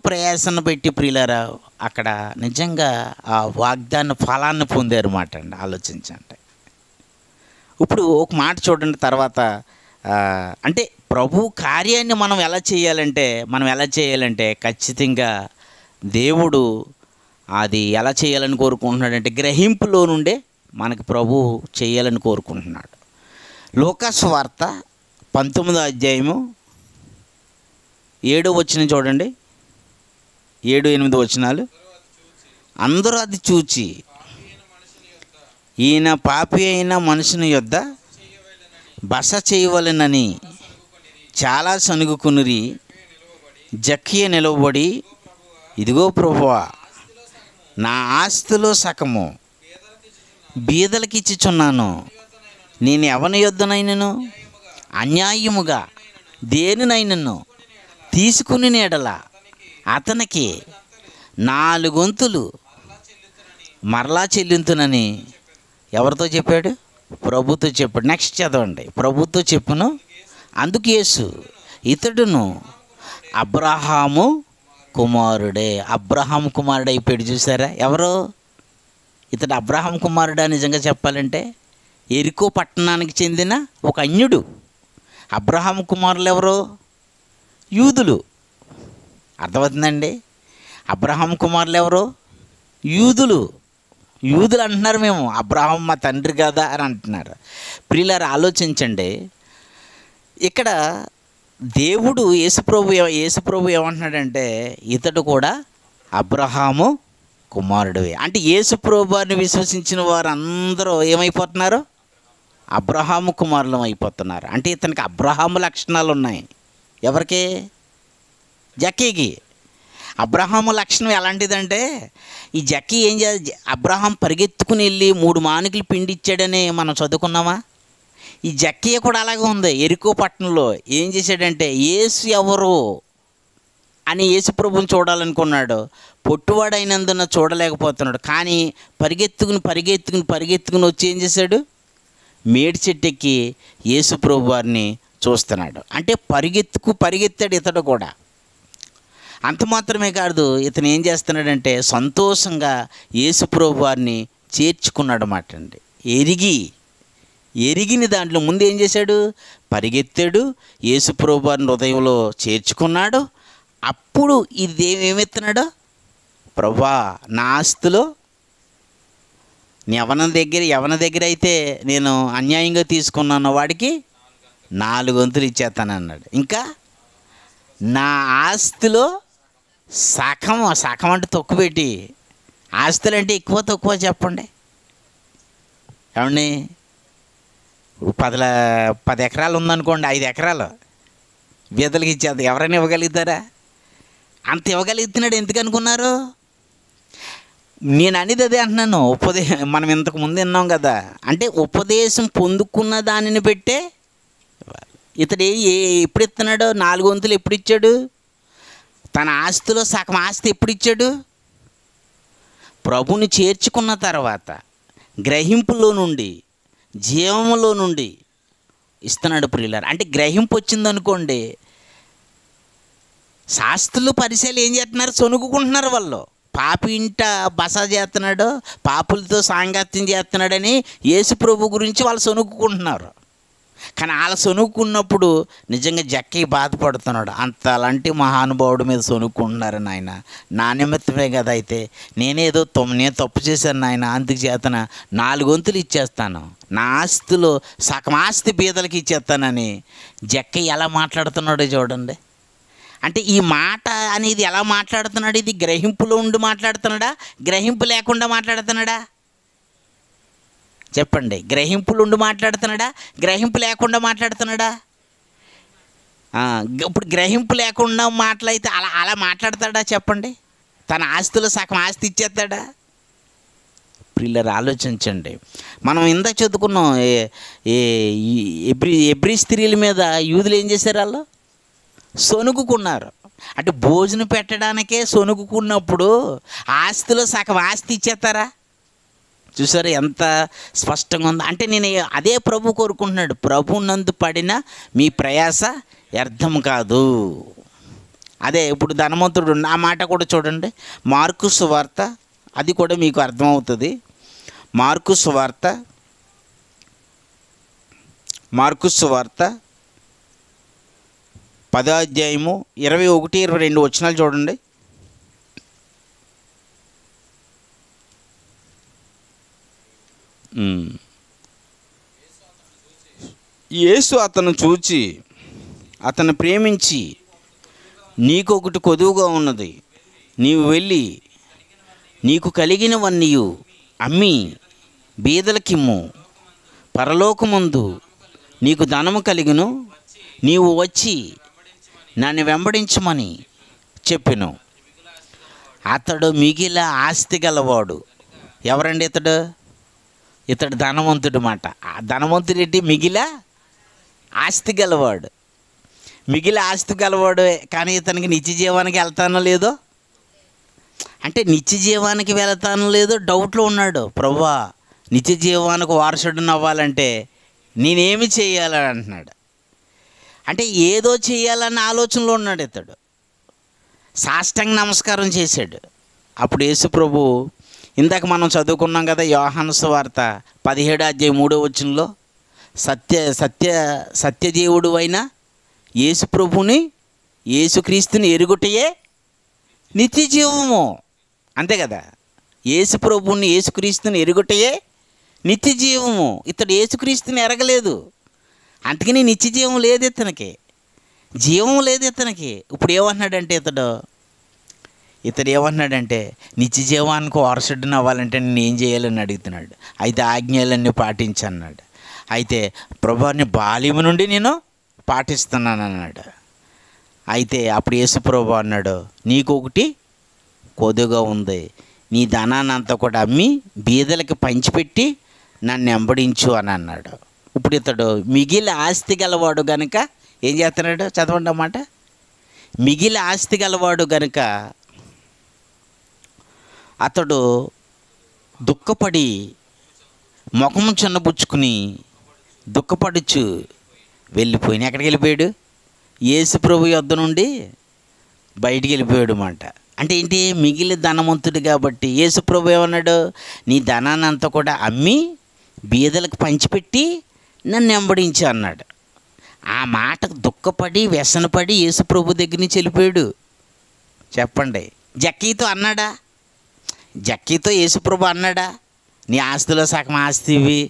ప్రయాసను పెట్టి ప్రియులారా అక్కడ నిజంగా ఆ వాగ్దాన ఫలాన్ని పొందారు మాట అండి. ఆలోచించండి. ఇప్పుడు ఒక మాట చూడండి. తర్వాత అంటే ప్రభు కార్యాన్ని మనం ఎలా చేయాలంటే ఖచ్చితంగా దేవుడు అది ఎలా చేయాలని కోరుకుంటున్నాడంటే గ్రహింపులో నుండే మనకి ప్రభు చేయాలని కోరుకుంటున్నాడు. లూకాసు వార్త 19వ అధ్యాయము 7వ వచనం చూడండి. 7-8 వచనాలు. అందరూ అది చూచి ఈయన పాపి అయిన మనుషుని యొద్ద బస చేయవలెనని చాలా సనుగుకునిరి. జక్కయ్య నిలవబడి, ఇదిగో ప్రభువా, నా ఆస్తిలో సగము బీదలకి ఇచ్చుచున్నాను. నేను ఎవని యొద్దనైనను అన్యాయముగా దేనినైనను తీసుకుని ఎడల అతనికి 4 వంతులు మరలా చెల్లింతునని ఎవరితో చెప్పాడు? ప్రభుతో చెప్పాడు. నెక్స్ట్ చదవండి. ప్రభుతో చెప్పును. అందుకు యేసు, ఇతడును అబ్రహాము కుమారుడే. అబ్రహాం కుమారుడు అయిపోయాడు. చూసారా? ఎవరు ఇతడు? అబ్రహాం కుమారుడా? నిజంగా చెప్పాలంటే ఎరికో పట్టణానికి చెందిన ఒక అన్యుడు. అబ్రహాం కుమారులు ఎవరు? యూదులు. అర్థమవుతుందండి? అబ్రహాం కుమారులు ఎవరు? యూదులు. యూదులు అంటున్నారు, మేము అబ్రహాం మా తండ్రి కదా అని అంటున్నారు. ప్రియులారా, ఆలోచించండి. ఇక్కడ దేవుడు యేసుప్రభు ఏమంటున్నాడంటే, ఇతడు కూడా అబ్రహాము కుమారుడివే. అంటే యేసుప్రభు వారిని విశ్వసించిన వారందరూ ఏమైపోతున్నారు? అబ్రహాము కుమారులు అయిపోతున్నారు. అంటే ఇతనికి అబ్రహాము లక్షణాలు ఉన్నాయి. ఎవరికి? జక్కీకి. అబ్రహాము లక్షణం ఎలాంటిదంటే, ఈ జక్కీ ఏం అబ్రహాం పరిగెత్తుకుని వెళ్ళి 3 మానికలు పిండి ఇచ్చాడని మనం చదువుకున్నామా? ఈ జక్కీ కూడా అలాగే ఉంది. ఎరికో పట్టణంలో ఏం చేశాడంటే, యేసు ఎవరు అని యేసు ప్రభువుని చూడాలనుకున్నాడు. పొట్టువాడైనందున చూడలేకపోతున్నాడు. కానీ పరిగెత్తుకుని వచ్చి ఏం చేశాడు? మేడి చెట్టెక్కి యేసు ప్రభు వారిని చూస్తున్నాడు. అంటే పరిగెత్తాడు ఇతడు కూడా. అంత మాత్రమే కాదు, ఇతను ఏం చేస్తున్నాడంటే సంతోషంగా యేసు ప్రభు వారిని చేర్చుకున్నాడు అన్నమాట అండి. ఎరిగిన దాంట్లో ముందు ఏం చేశాడు? పరిగెత్తాడు, యేసు ప్రభు వారిని హృదయంలో చేర్చుకున్నాడు. అప్పుడు ఇది ఏమెత్తున్నాడు? ప్రభువా, నా ఆస్తిలో ఎవరి దగ్గర అయితే నేను అన్యాయంగా తీసుకున్నాను వాడికి 4 వంతులు ఇచ్చేస్తానన్నాడు. ఇంకా నా ఆస్తిలో సగం అంటే తక్కువ పెట్టి, ఆస్తులు అంటే ఎక్కువ తక్కువ చెప్పండి ఏమండి? 10 ఎకరాలు ఉందనుకోండి, 5 ఎకరాలు బీదలకి ఇచ్చేది ఎవరైనా ఇవ్వగలుగుతారా? అంత ఇవ్వగలుగుతున్నాడు. ఎందుకు అనుకున్నారు? నేను అనేది అదే అంటున్నాను. మనం ఇంతకు ముందు విన్నాం కదా, అంటే ఉపదేశం పొందుకున్న దానిని పెట్టే ఇతడు ఎప్పుడు ఇస్తున్నాడు? 4 వంతులు ఎప్పుడు ఇచ్చాడు? తన ఆస్తిలో సగం ఆస్తి ఎప్పుడు ఇచ్చాడు? ప్రభుని చేర్చుకున్న తర్వాత గ్రహింపులో నుండి, జీవములో నుండి ఇస్తున్నాడు ప్రియులారా. అంటే గ్రహింపు వచ్చిందనుకోండి, శాస్త్రులు పరిచయాలు ఏం చేస్తున్నారు? సొనుగుకుంటున్నారు. వాళ్ళు పాపి ఇంట బస చేస్తున్నాడు, పాపులతో సాంగత్యం చేస్తున్నాడని యేసు ప్రభు గురించి వాళ్ళు సొనుగుకుంటున్నారు. కానీ వాళ్ళ సొనుక్కున్నప్పుడు నిజంగా జక్కీ బాధపడుతున్నాడు. అలాంటి మహానుభావుడి మీద సొనుక్కుంటున్నారని ఆయన నా నిమిత్తమే కదా, అయితే నేను తప్పు చేశాను ఆయన, అందుకు చేతన 4 వంతులు ఇచ్చేస్తాను, నా ఆస్తిలో సగం ఆస్తి బీదలకి ఇచ్చేస్తానని జక్కీ ఎలా మాట్లాడుతున్నాడో చూడండి. అంటే ఈ మాట అనేది ఎలా మాట్లాడుతున్నాడు? ఇది గ్రహింపులో ఉండి మాట్లాడుతున్నాడా, గ్రహింపు లేకుండా మాట్లాడుతున్నాడా? చెప్పండి. గ్రహింపులు ఉండి మాట్లాడుతున్నాడా, గ్రహింపు లేకుండా మాట్లాడుతున్నాడా? ఇప్పుడు గ్రహింపు లేకుండా మాటలైతే అలా మాట్లాడతాడా చెప్పండి? తన ఆస్తిలో సగం ఆస్తి ఇచ్చేస్తాడా? ప్రియులారా, ఆలోచించండి. మనం ఇందాక చదువుకున్నాం, ఎబ్రీ స్త్రీల మీద యూదులు ఏం చేశారు? వాళ్ళు సొనుగుకున్నారు. అంటే భోజనం పెట్టడానికే సొనుగుకున్నప్పుడు ఆస్తిలో సగం ఆస్తి ఇచ్చేస్తారా? చూసారా ఎంత స్పష్టంగా ఉందో. అంటే నేను అదే ప్రభు కోరుకుంటున్నాడు, ప్రభు నందు పడిన మీ ప్రయాస వ్యర్థం కాదు. అదే ఇప్పుడు ధనవంతుడు ఆ మాట కూడా చూడండి. మార్కు సువార్త, అది కూడా మీకు అర్థమవుతుంది. మార్కు సువార్త 10వ అధ్యాయము 21-22 వచనాలు చూడండి. యేసు అతను చూచి అతను ప్రేమించి, నీకొకటి కొదువుగా ఉన్నది, నీవు వెళ్ళి నీకు కలిగినవన్నీ అమ్మి బీదలకిమ్ము, పరలోకమందు నీకు ధనము కలిగును, నీవు వచ్చి నన్ను వెంబడించమని చెప్పెను. అతడు మిగిలిన ఆస్తి గలవాడు. ఎవరండి ఇతడు? ఇతడు ధనవంతుడు మాట. ఆ ధనవంతుడు ఏంటి? మిగిలిన ఆస్తి గలవాడు. మిగిలిన ఆస్తి గలవాడు. కానీ ఇతనికి నిత్య జీవానికి వెళ్తానో లేదో, అంటే నిత్య జీవానికి వెళ్తానో లేదో డౌట్లో ఉన్నాడు. ప్రభువా, నిత్య జీవానికి వారసుడిని అవ్వాలంటే నేనేమి చేయాలని అంటున్నాడు. అంటే ఏదో చేయాలన్న ఆలోచనలో ఉన్నాడు ఇతడు. సాష్టాంగ నమస్కారం చేశాడు. అప్పుడు యేసు ప్రభు, ఇందాక మనం చదువుకున్నాం కదా, యోహాను సువార్త 17వ అధ్యాయం 3వ వచనంలో, సత్యదేవుడు అయిన యేసు ప్రభుని, యేసుక్రీస్తుని ఎరుగుటయే నిత్య జీవము. అంతే కదా, యేసు ప్రభువుని యేసుక్రీస్తుని ఎరుగుటయే నిత్య జీవము. ఇతడు యేసుక్రీస్తుని ఎరగలేదు, అందుకని నిత్య జీవం లేదు ఇతనికి, జీవం లేదు ఇతనికి. ఇప్పుడు ఏమన్నాడంటే ఇతడు ఏమన్నాడంటే నిత్య జీవానికి వారసుడిని అవ్వాలంటే నేను ఏం చేయాలని అడుగుతున్నాడు. అయితే ఆజ్ఞలన్నీ పాటించన్నాడు. అయితే ప్రభువుని బాల్యము నుండి నేను పాటిస్తున్నాను అన్నాడు. అయితే అప్పుడు యేసు ప్రభు అన్నాడు, నీకు ఒకటి కొద్దుగా ఉంది, నీ ధనాన్ని అంతా కూడా అమ్మి బీదలకి పంచిపెట్టి నన్ను వెంబడించు అని అన్నాడు. ఇప్పుడు ఇతడు మిగిలి ఆస్తి గలవాడు గనుక ఏం చేస్తున్నాడు, చదవండి అన్నమాట. మిగిలి ఆస్తి గలవాడు గనుక అతడు దుఃఖపడి ముఖము చిన్నబుచ్చుకుని దుఃఖపడుచు వెళ్ళిపోయిన. ఎక్కడికి వెళ్ళిపోయాడు, యేసు ప్రభు యొద్ద నుండి బయటికి వెళ్ళిపోయాడు అన్నమాట. అంటే ఏంటి, మిగిలి ధనవంతుడు కాబట్టి యేసు ప్రభు ఏమన్నాడు, నీ ధనాన్ని అంతా కూడా అమ్మి బీదలకు పంచిపెట్టి నన్ను వెంబడించు అన్నాడు. ఆ మాటకు దుఃఖపడి వ్యసనపడి యేసు ప్రభు దగ్గర నుంచి వెళ్ళిపోయాడు. చెప్పండి, జక్కీతో అన్నాడా, జక్కీతో యేసు ప్రభు అన్నాడా, నీ ఆస్తిలో సగం ఆస్తి ఇవ్వి,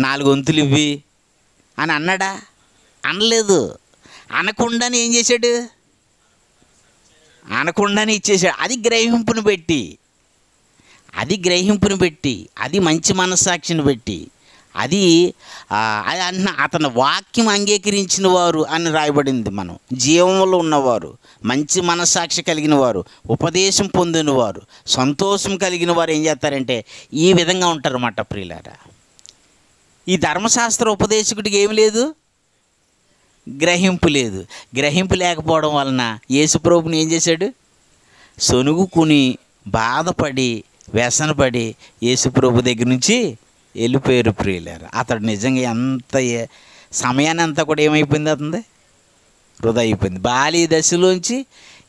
4 వంతులు ఇవ్వి అని అన్నాడా? అనలేదు. అనకుండానే ఏం చేశాడు, అనకుండానే ఇచ్చేసాడు. అది గ్రహింపుని పెట్టి, అది మంచి మనస్సాక్షిని పెట్టి, అది అతని వాక్యం అంగీకరించిన వారు అని రాయబడింది. మనం జీవంలో ఉన్నవారు, మంచి మనస్సాక్షి కలిగిన వారు, ఉపదేశం పొందిన వారు, సంతోషం కలిగిన వారు ఏం చేస్తారంటే ఈ విధంగా ఉంటారన్నమాట. ప్రియులారా, ఈ ధర్మశాస్త్ర ఉపదేశకుడికి ఏమి లేదు, గ్రహింపు లేదు. గ్రహింపు లేకపోవడం వలన యేసుప్రభుని ఏం చేశాడు, సొనుగుకుని బాధపడి వ్యసనపడి యేసుప్రభు దగ్గర నుంచి వెళ్ళిపోయారు. ప్రియులారా, అతడు నిజంగా ఎంత సమయాన్ని అంతా కూడా ఏమైపోయింది, అతనిది వృధా అయిపోయింది. బాల్య దశలోంచి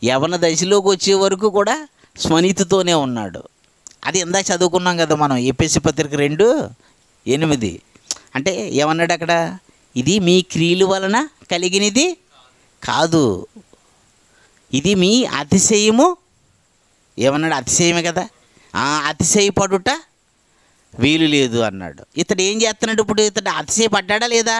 యవన దశలోకి వచ్చే వరకు కూడా స్మృతితోనే ఉన్నాడు. అది ఇందాక చదువుకున్నాం కదా మనం, ఎఫెసీ పత్రిక 2:8. అంటే ఏమన్నాడు అక్కడ, ఇది మీ క్రియల వలన కలిగినది కాదు, ఇది మీ అతిశయము. ఏమన్నాడు, అతిశయమే కదా, అతిశయపడుట వీలు లేదు అన్నాడు. ఇతడు ఏం చేస్తున్నాడు, ఇప్పుడు ఇతడు అతిశయపడ్డా లేదా,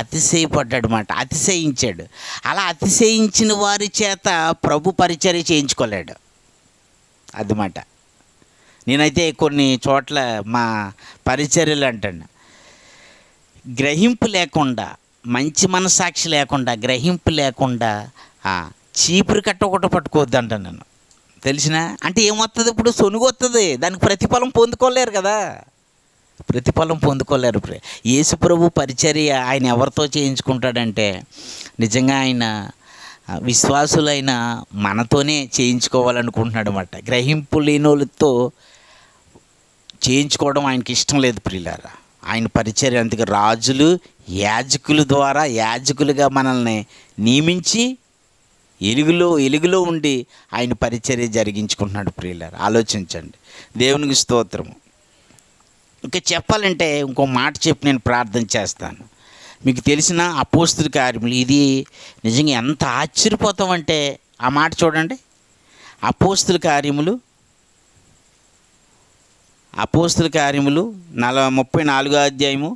అతిశయపడ్డాడు మాట, అతిశయించాడు. అలా అతిశయించిన వారి చేత ప్రభు పరిచర్య చేయించుకోలేడు. అది మాట. నేనైతే కొన్ని చోట్ల మా పరిచర్యలు అంటాను, గ్రహింపు లేకుండా, మంచి మనస్సాక్షి లేకుండా, గ్రహింపు లేకుండా చీపురు కట్ట ఒకటి పట్టుకోవద్దు అంటాను నేను. తెలిసిన అంటే ఏమొస్తుంది, ఇప్పుడు సొనుగు వస్తుంది, దానికి ప్రతిఫలం పొందుకోలేరు కదా, ప్రతిఫలం పొందుకోలేరు. యేసు ప్రభు పరిచర్య ఆయన ఎవరితో చేయించుకుంటాడంటే నిజంగా ఆయన విశ్వాసులైన మనతోనే చేయించుకోవాలనుకుంటున్నాడు అన్నమాట. గ్రహింపు లేని వాళ్ళతో చేయించుకోవడం ఆయనకి ఇష్టం లేదు. ప్రియులారా, ఆయన పరిచర్య అందుకే రాజులు యాజకుల ద్వారా యాజకులుగా మనల్ని నియమించి ఎలుగులో ఉండి ఆయన పరిచర్య జరిగించుకుంటున్నాడు. ప్రియులారా, ఆలోచించండి. దేవునికి స్తోత్రము. ఇంకా చెప్పాలంటే ఇంకో మాట చెప్పి నేను ప్రార్థన చేస్తాను. మీకు తెలిసిన అపోస్తుల కార్యములు, ఇది నిజంగా ఎంత ఆశ్చర్యపోతామంటే ఆ మాట చూడండి. అపోస్తుల కార్యములు 34వ అధ్యాయము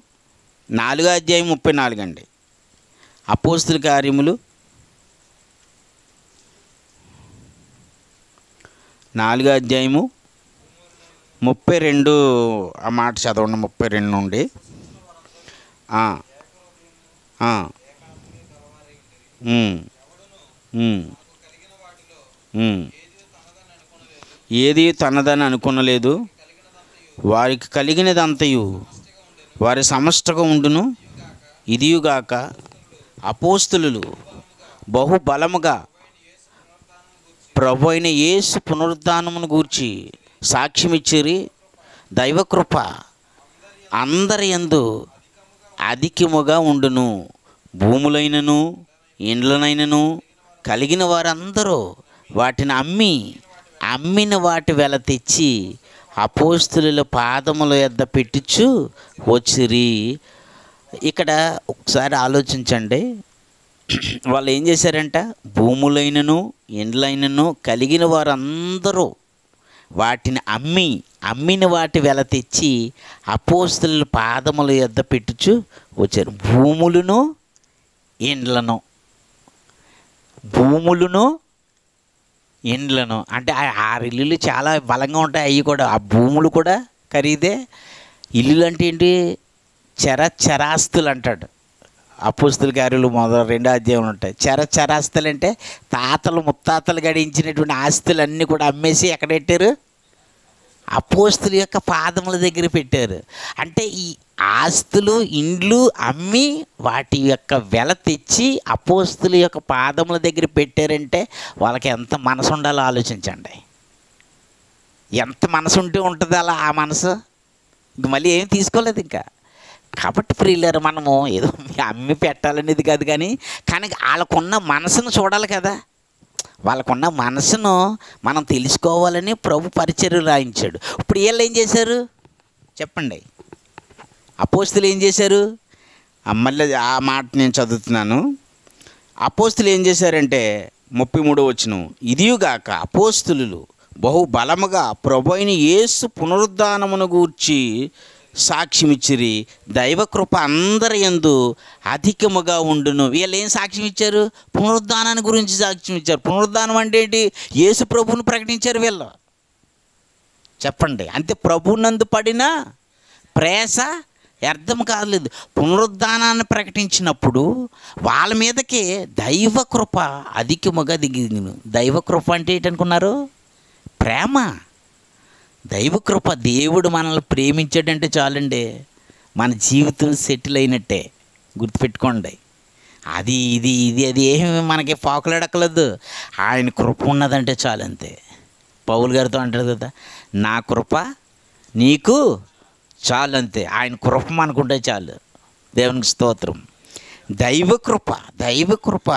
34 అండి. అపోస్తుల కార్యములు 4వ అధ్యాయము 32 ఆ మాట చదవండి. 32 నుండి ఏది తనదని అనుకునలేదు, వారికి కలిగినదంతయు వారి సమష్టగా ఉండును. ఇదియుగాక అపోస్తులు బహుబలముగా ప్రభు అయిన యేసు పునరుద్ధానమును గూర్చి సాక్ష్యమిచ్చిరి. దైవకృప అందరి యందు అధికముగా ఉండును. భూములైనను ఇండ్లనైనను కలిగిన వారందరూ వాటిని అమ్మిన వాటి వెల తెచ్చి అపోస్తుల పాదముల యొద్ద పెట్టుచు వచ్చిరి. ఇక్కడ ఒకసారి ఆలోచించండి. వాళ్ళు ఏం చేశారంట, భూములైనను ఇండ్లైనను కలిగిన వారందరూ వాటిని అమ్మిన వాటి వెల తెచ్చి అపోస్తలుల పాదముల యొద్ద పెట్టుచు వచ్చారు. భూములను ఇండ్లను అంటే ఆ ఇల్లులు చాలా బలంగా ఉంటాయి. అవి కూడా ఆ భూములు కూడా ఖరీదే. ఇల్లులు అంటే ఏంటి, చరాస్తులు అంటాడు. అపోస్తల కార్యాలు 2వ అధ్యాయంలో ఉంటాయి. చరాస్తులు అంటే తాతలు ముత్తాతలు గడించినటువంటి ఆస్తులన్నీ కూడా అమ్మేసి ఎక్కడ పెట్టారు, అపోస్తల యొక్క పాదముల దగ్గర పెట్టారు. అంటే ఈ ఆస్తులు ఇండ్లు అమ్మి వాటి యొక్క వెల తెచ్చి అపోస్తల యొక్క పాదముల దగ్గర పెట్టారంటే వాళ్ళకి ఎంత మనసు ఉండాలో ఆలోచించండి. ఎంత మనసు ఉంటే ఉంటుంది అలా ఆ మనసు. ఇంక మళ్ళీ ఏం తీసుకోలేదు ఇంకా. కాబట్టి ప్రియులారా, మనము ఏదో అమ్మి పెట్టాలనేది కాదు, కానీ వాళ్ళకున్న మనసును చూడాలి కదా. వాళ్ళకున్న మనసును మనం తెలుసుకోవాలని ప్రభు పరిచర్య రాయించాడు. ఇప్పుడు వీళ్ళు ఏం చేశారు చెప్పండి, అపోస్తలు ఏం చేశారు? మళ్ళీ ఆ మాట నేను చదువుతున్నాను. అపోస్తలు ఏం చేశారంటే 33వ వచనం, ఇదియుగాక అపోస్తలులు బహు బలముగా ప్రభు అయిన యేసు పునరుద్ధానమును గూర్చి సాక్ష్యమిచ్చిరి, దైవకృప అందరి యందు అధికముగా ఉండును. వీళ్ళు ఏం సాక్ష్యం ఇచ్చారు? పునరుద్ధానాన్ని గురించి సాక్ష్యం ఇచ్చారు. పునరుద్ధానం అంటే ఏంటి? యేసు ప్రభువును ప్రకటించారు వీళ్ళు. చెప్పండి, అంతే. ప్రభువునందు పడిన ప్రయాస అర్థం కాలేదు. పునరుద్ధానాన్ని ప్రకటించినప్పుడు వాళ్ళ మీదకి దైవకృప అధికముగా దిగింది. దైవకృప అంటే ఏంటనుకున్నారు? ప్రేమ. దైవకృప. దేవుడు మనల్ని ప్రేమించాడంటే చాలండి, మన జీవితం సెటిల్ అయినట్టే. గుర్తుపెట్టుకోండి. అది అది ఏమి మనకి పాకులాడక్కలేదు. ఆయన కృప ఉన్నదంటే చాలు, అంతే. పౌలు గారితో అంటారు కదా, నా కృప నీకు చాలు, అంతే. ఆయన కృప మనకుంటే చాలు. దేవునికి స్తోత్రం. దైవకృప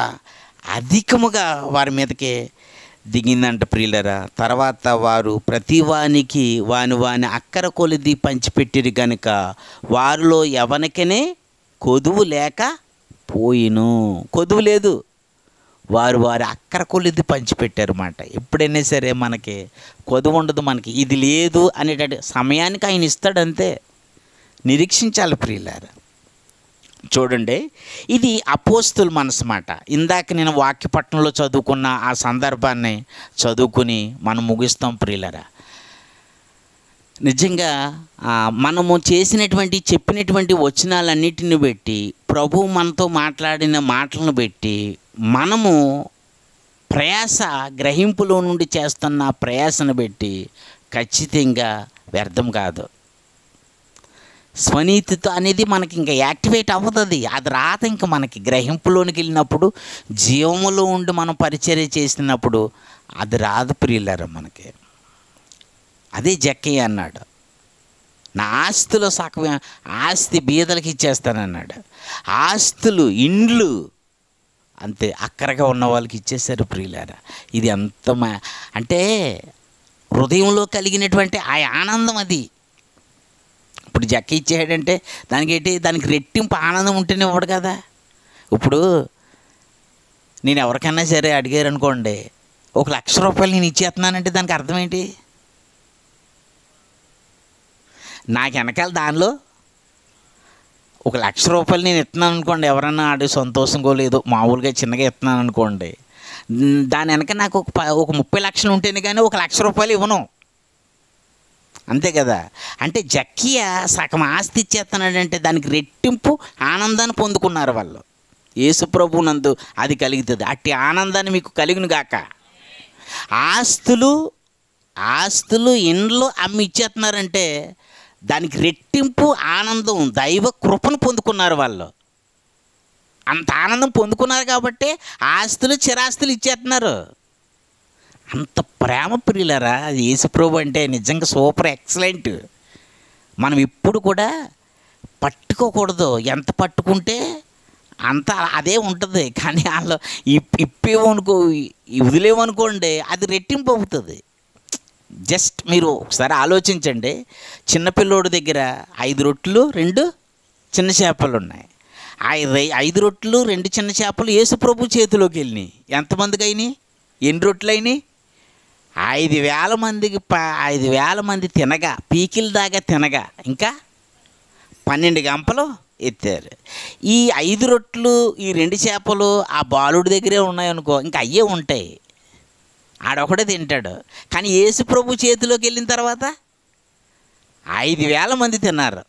అధికముగా వారి మీదకి దిగిందంట ప్రియులరా. తర్వాత వారు ప్రతి వానికి వాని అక్కర కొలిది పంచిపెట్టిరు కనుక వారిలో ఎవరికనే కొదువు లేక పోయిను. కొదువు లేదు, వారి అక్కర కొలిది పంచిపెట్టారు అన్నమాట. ఎప్పుడైనా సరే మనకి కొదువు ఉండదు. మనకి ఇది లేదు అనేటట్టు సమయానికి ఆయన ఇస్తాడు, అంతే. నిరీక్షించాలి ప్రియులారా. చూడండి, ఇది అపోస్తుల మనసు మాట. ఇందాక నేను వాక్యపట్నంలో చదువుకున్న ఆ సందర్భాన్ని చదువుకుని మనం ముగిస్తాం ప్రియులరా. నిజంగా మనము చెప్పినటువంటి వచనాలన్నిటిని బట్టి, ప్రభు మనతో మాట్లాడిన మాటలను బట్టి, మనము గ్రహింపులో నుండి చేస్తున్న ప్రయాసను బట్టి ఖచ్చితంగా వ్యర్థం కాదు. స్వనీతితో అనేది మనకి ఇంకా యాక్టివేట్ అవుతుంది. అది రాత ఇంకా మనకి గ్రహింపులోనికి వెళ్ళినప్పుడు, జీవములో ఉండి మనం పరిచర్య చేసినప్పుడు అది రాదు ప్రియులారా మనకి. అదే జక్కయ్య అన్నాడు, నా ఆస్తులో సగం ఆస్తి బీదలకి ఇచ్చేస్తానన్నాడు. ఆస్తులు ఇండ్లు అంతే అక్కరగా ఉన్న వాళ్ళకి ఇచ్చేశారు ప్రియులారా. ఇది ఎంత అంటే హృదయంలో కలిగినటువంటి ఆ ఆనందం అది. ఇప్పుడు జక్క ఇచ్చేయాడంటే దానికి రెట్టింపు ఆనందం ఉంటేనే ఇవ్వడు కదా. ఇప్పుడు నేను ఎవరికన్నా సరే అడిగారు అనుకోండి, 1,00,000 రూపాయలు నేను ఇచ్చేస్తున్నానంటే దానికి అర్థం ఏంటి? నాకు వెనకాల దానిలో 1,00,000 రూపాయలు నేను ఇస్తున్నాను అనుకోండి, ఎవరన్నా ఆడి సంతోషంగా లేదో మామూలుగా చిన్నగా ఇస్తున్నాను అనుకోండి, దాని వెనక నాకు ఒక 30 లక్షలు ఉంటేనే కానీ 1,00,000 రూపాయలు ఇవ్వను, అంతే కదా. అంటే జక్కయ్య సగం ఆస్తి ఇచ్చేస్తున్నాడంటే దానికి రెట్టింపు ఆనందాన్ని పొందుకున్నారు వాళ్ళు. యేసు ప్రభువు నందు అది కలుగుతుంది. అట్టి ఆనందాన్ని మీకు కలుగును గాక. ఆస్తులు ఇండ్లు అమ్మి ఇచ్చేస్తున్నారంటే దానికి రెట్టింపు ఆనందం, దైవ కృపను పొందుకున్నారు వాళ్ళు. అంత ఆనందం పొందుకున్నారు కాబట్టి ఆస్తులు చిరాస్తులు ఇచ్చేస్తున్నారు. అంత ప్రేమ ప్రియులరా యేసుప్రభు అంటే. నిజంగా సూపర్ ఎక్సలెంట్. మనం ఇప్పుడు కూడా పట్టుకోకూడదు, ఎంత పట్టుకుంటే అంత అదే ఉంటుంది. కానీ వాళ్ళు వదిలేమనుకోండి, అది రెట్టింపు అవుతుంది. జస్ట్ మీరు ఒకసారి ఆలోచించండి, చిన్నపిల్లోడి దగ్గర 5 రొట్టెలు 2 చిన్న చేపలు ఉన్నాయి. ఆ 5 రొట్టెలు 2 చిన్న చేపలు యేసు ప్రభు చేతిలోకి వెళ్ళినాయి. ఎంతమందికి అయినాయి? ఎన్ని రొట్టెలు అయినాయి? 5,000 మందికి. 5,000 మంది తినగా, పీకిల దాకా తినగా ఇంకా 12 గంపలు ఎత్తారు. ఈ 5 రొట్టెలు ఈ 2 చేపలు ఆ బాలుడి దగ్గరే ఉన్నాయనుకో, ఇంకా అయ్యే ఉంటాయి, ఆడొకడే తింటాడు. కానీ యేసు ప్రభు చేతిలోకి వెళ్ళిన తర్వాత 5,000 మంది తిన్నారు.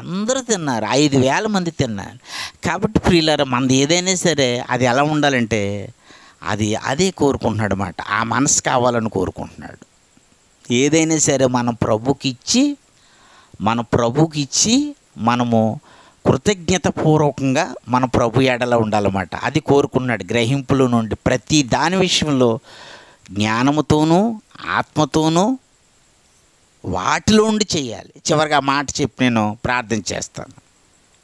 అందరూ తిన్నారు, 5,000 మంది తిన్నారు. కాబట్టి ప్రియులారా, మనది ఏదైనా సరే అది ఎలా ఉండాలంటే అదే కోరుకుంటున్నాడు అన్నమాట. ఆ మనసు కావాలని కోరుకుంటున్నాడు. ఏదైనా సరే మన ప్రభుకి ఇచ్చి మనము కృతజ్ఞతపూర్వకంగా మన ప్రభు ఎడల ఉండాలన్నమాట. అది కోరుకున్నాడు. గ్రహింపుల నుండి ప్రతి దాని విషయంలో జ్ఞానముతోనూ ఆత్మతోనూ వాటిలో ఉండి చేయాలి. చివరిగా ఆ మాట చెప్పి నేను ప్రార్థన చేస్తాను.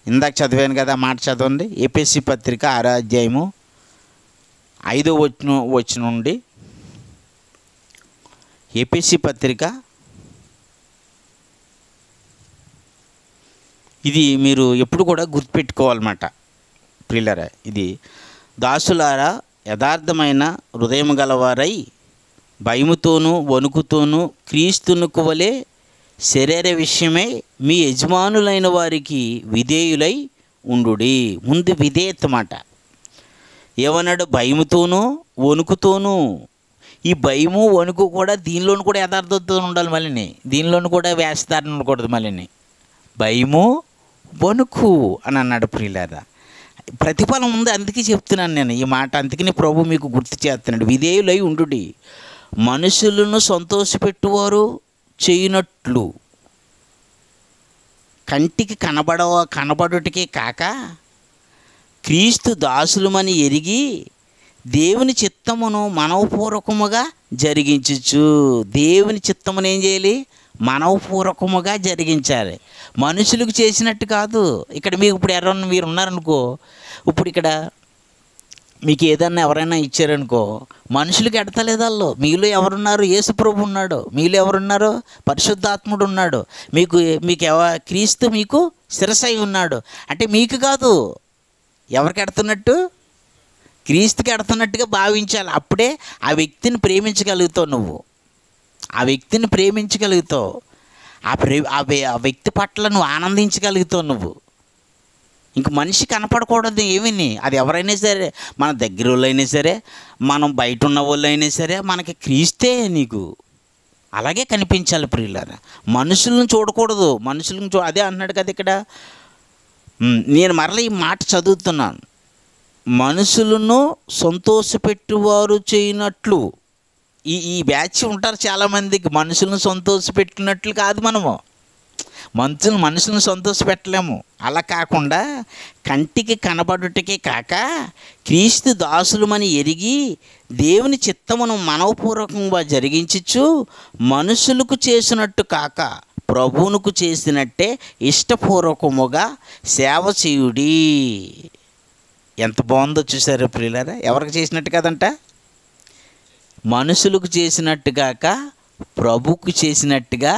ఇందాక చదివాను కదా, మాట చదవండి. ఎఫెసీ పత్రిక 6వ అధ్యాయము 5వ వచనం నుండి. ఎఫెసీ పత్రిక, ఇది మీరు ఎప్పుడు కూడా గుర్తుపెట్టుకోవాలన్నమాట ప్రియులారా. ఇది దాసులారా, యథార్థమైన హృదయం గలవారై భయముతోనూ వణుకుతోనూ క్రీస్తునకు వలె శరీర విషయమై మీ యజమానులైన వారికి విధేయులై ఉండుడి. ముందు విధేయత మాట. ఏమన్నాడు? భయముతోనూ వణుకుతోనూ. ఈ భయము వణుకు కూడా దీనిలోను కూడా యథార్థతతో ఉండాలి. మళ్ళీ దీనిలోను కూడా వేషధారణ ఉండకూడదు. మళ్ళీ భయము వణుకు అని అన్నాడు ప్రియులారా. ప్రతిఫలం ఉంది, అందుకే చెప్తున్నాను నేను ఈ మాట. అందుకని ప్రభు మీకు గుర్తు చేస్తున్నాడు. విధేయులై ఉండుడి, మనుషులను సంతోషపెట్టువారు చేయనట్లు, కంటికి కనబడుటకే కాక క్రీస్తు దాసులమని ఎరిగి దేవుని చిత్తమును మనవపూర్వకముగా జరిగించచ్చు. దేవుని చిత్తమును ఏం చేయాలి? మనవపూర్వకముగా జరిగించాలి. మనుషులకు చేసినట్టు కాదు. ఇక్కడ మీకు ఇప్పుడు ఎవరన్నా మీరు ఉన్నారనుకో, ఇప్పుడు ఇక్కడ మీకు ఏదన్నా ఎవరైనా ఇచ్చారనుకో, మనుషులకి ఎడతలేదు. వాళ్ళు మీలో ఎవరున్నారు? యేసు ప్రభు ఉన్నాడు. మీలో ఎవరున్నారు? పరిశుద్ధాత్ముడు ఉన్నాడు. మీకు క్రీస్తు మీకు శిరసై ఉన్నాడు. అంటే మీకు కాదు, ఎవరికి ఎడుతున్నట్టు? క్రీస్తుకి ఎడుతున్నట్టుగా భావించాలి. అప్పుడే ఆ వ్యక్తిని ప్రేమించగలుగుతావు. నువ్వు ఆ వ్యక్తిని ప్రేమించగలుగుతావు. ఆ వ్యక్తి పట్ల నువ్వు ఆనందించగలుగుతావు. నువ్వు ఇంక మనిషి కనపడకూడదు ఏమీ. అది ఎవరైనా సరే, మన దగ్గర వాళ్ళైనా సరే, మనం బయట ఉన్న వాళ్ళైనా సరే, మనకి క్రీస్తే నీకు అలాగే కనిపించాలి ప్రియులారా. మనుషులను చూడకూడదు. అదే అంటున్నాడు కదా ఇక్కడ. నేను మరలా ఈ మాట చదువుతున్నాను. మనుషులను సంతోషపెట్టువారు చేయనట్లు. ఈ బ్యాచ్ ఉంటారు చాలామందికి. మనుషులను సంతోషపెట్టినట్లు కాదు, మనుషులను సంతోషపెట్టలేము. అలా కాకుండా కంటికి కనబడుటకే కాక క్రీస్తు దాసులమని ఎరిగి దేవుని చిత్తమును మనవపూర్వకంగా జరిగించచ్చు, మనుషులకు చేసినట్టు కాక ప్రభువునకు చేసినట్టే ఇష్టపూర్వకముగా సేవ చేయుడి. ఎంత బాగుందో చూసారు ప్రియులారా. ఎవరికి చేసినట్టు కాదంట? మనుషులకు చేసినట్టు కాక ప్రభువుకు చేసినట్టుగా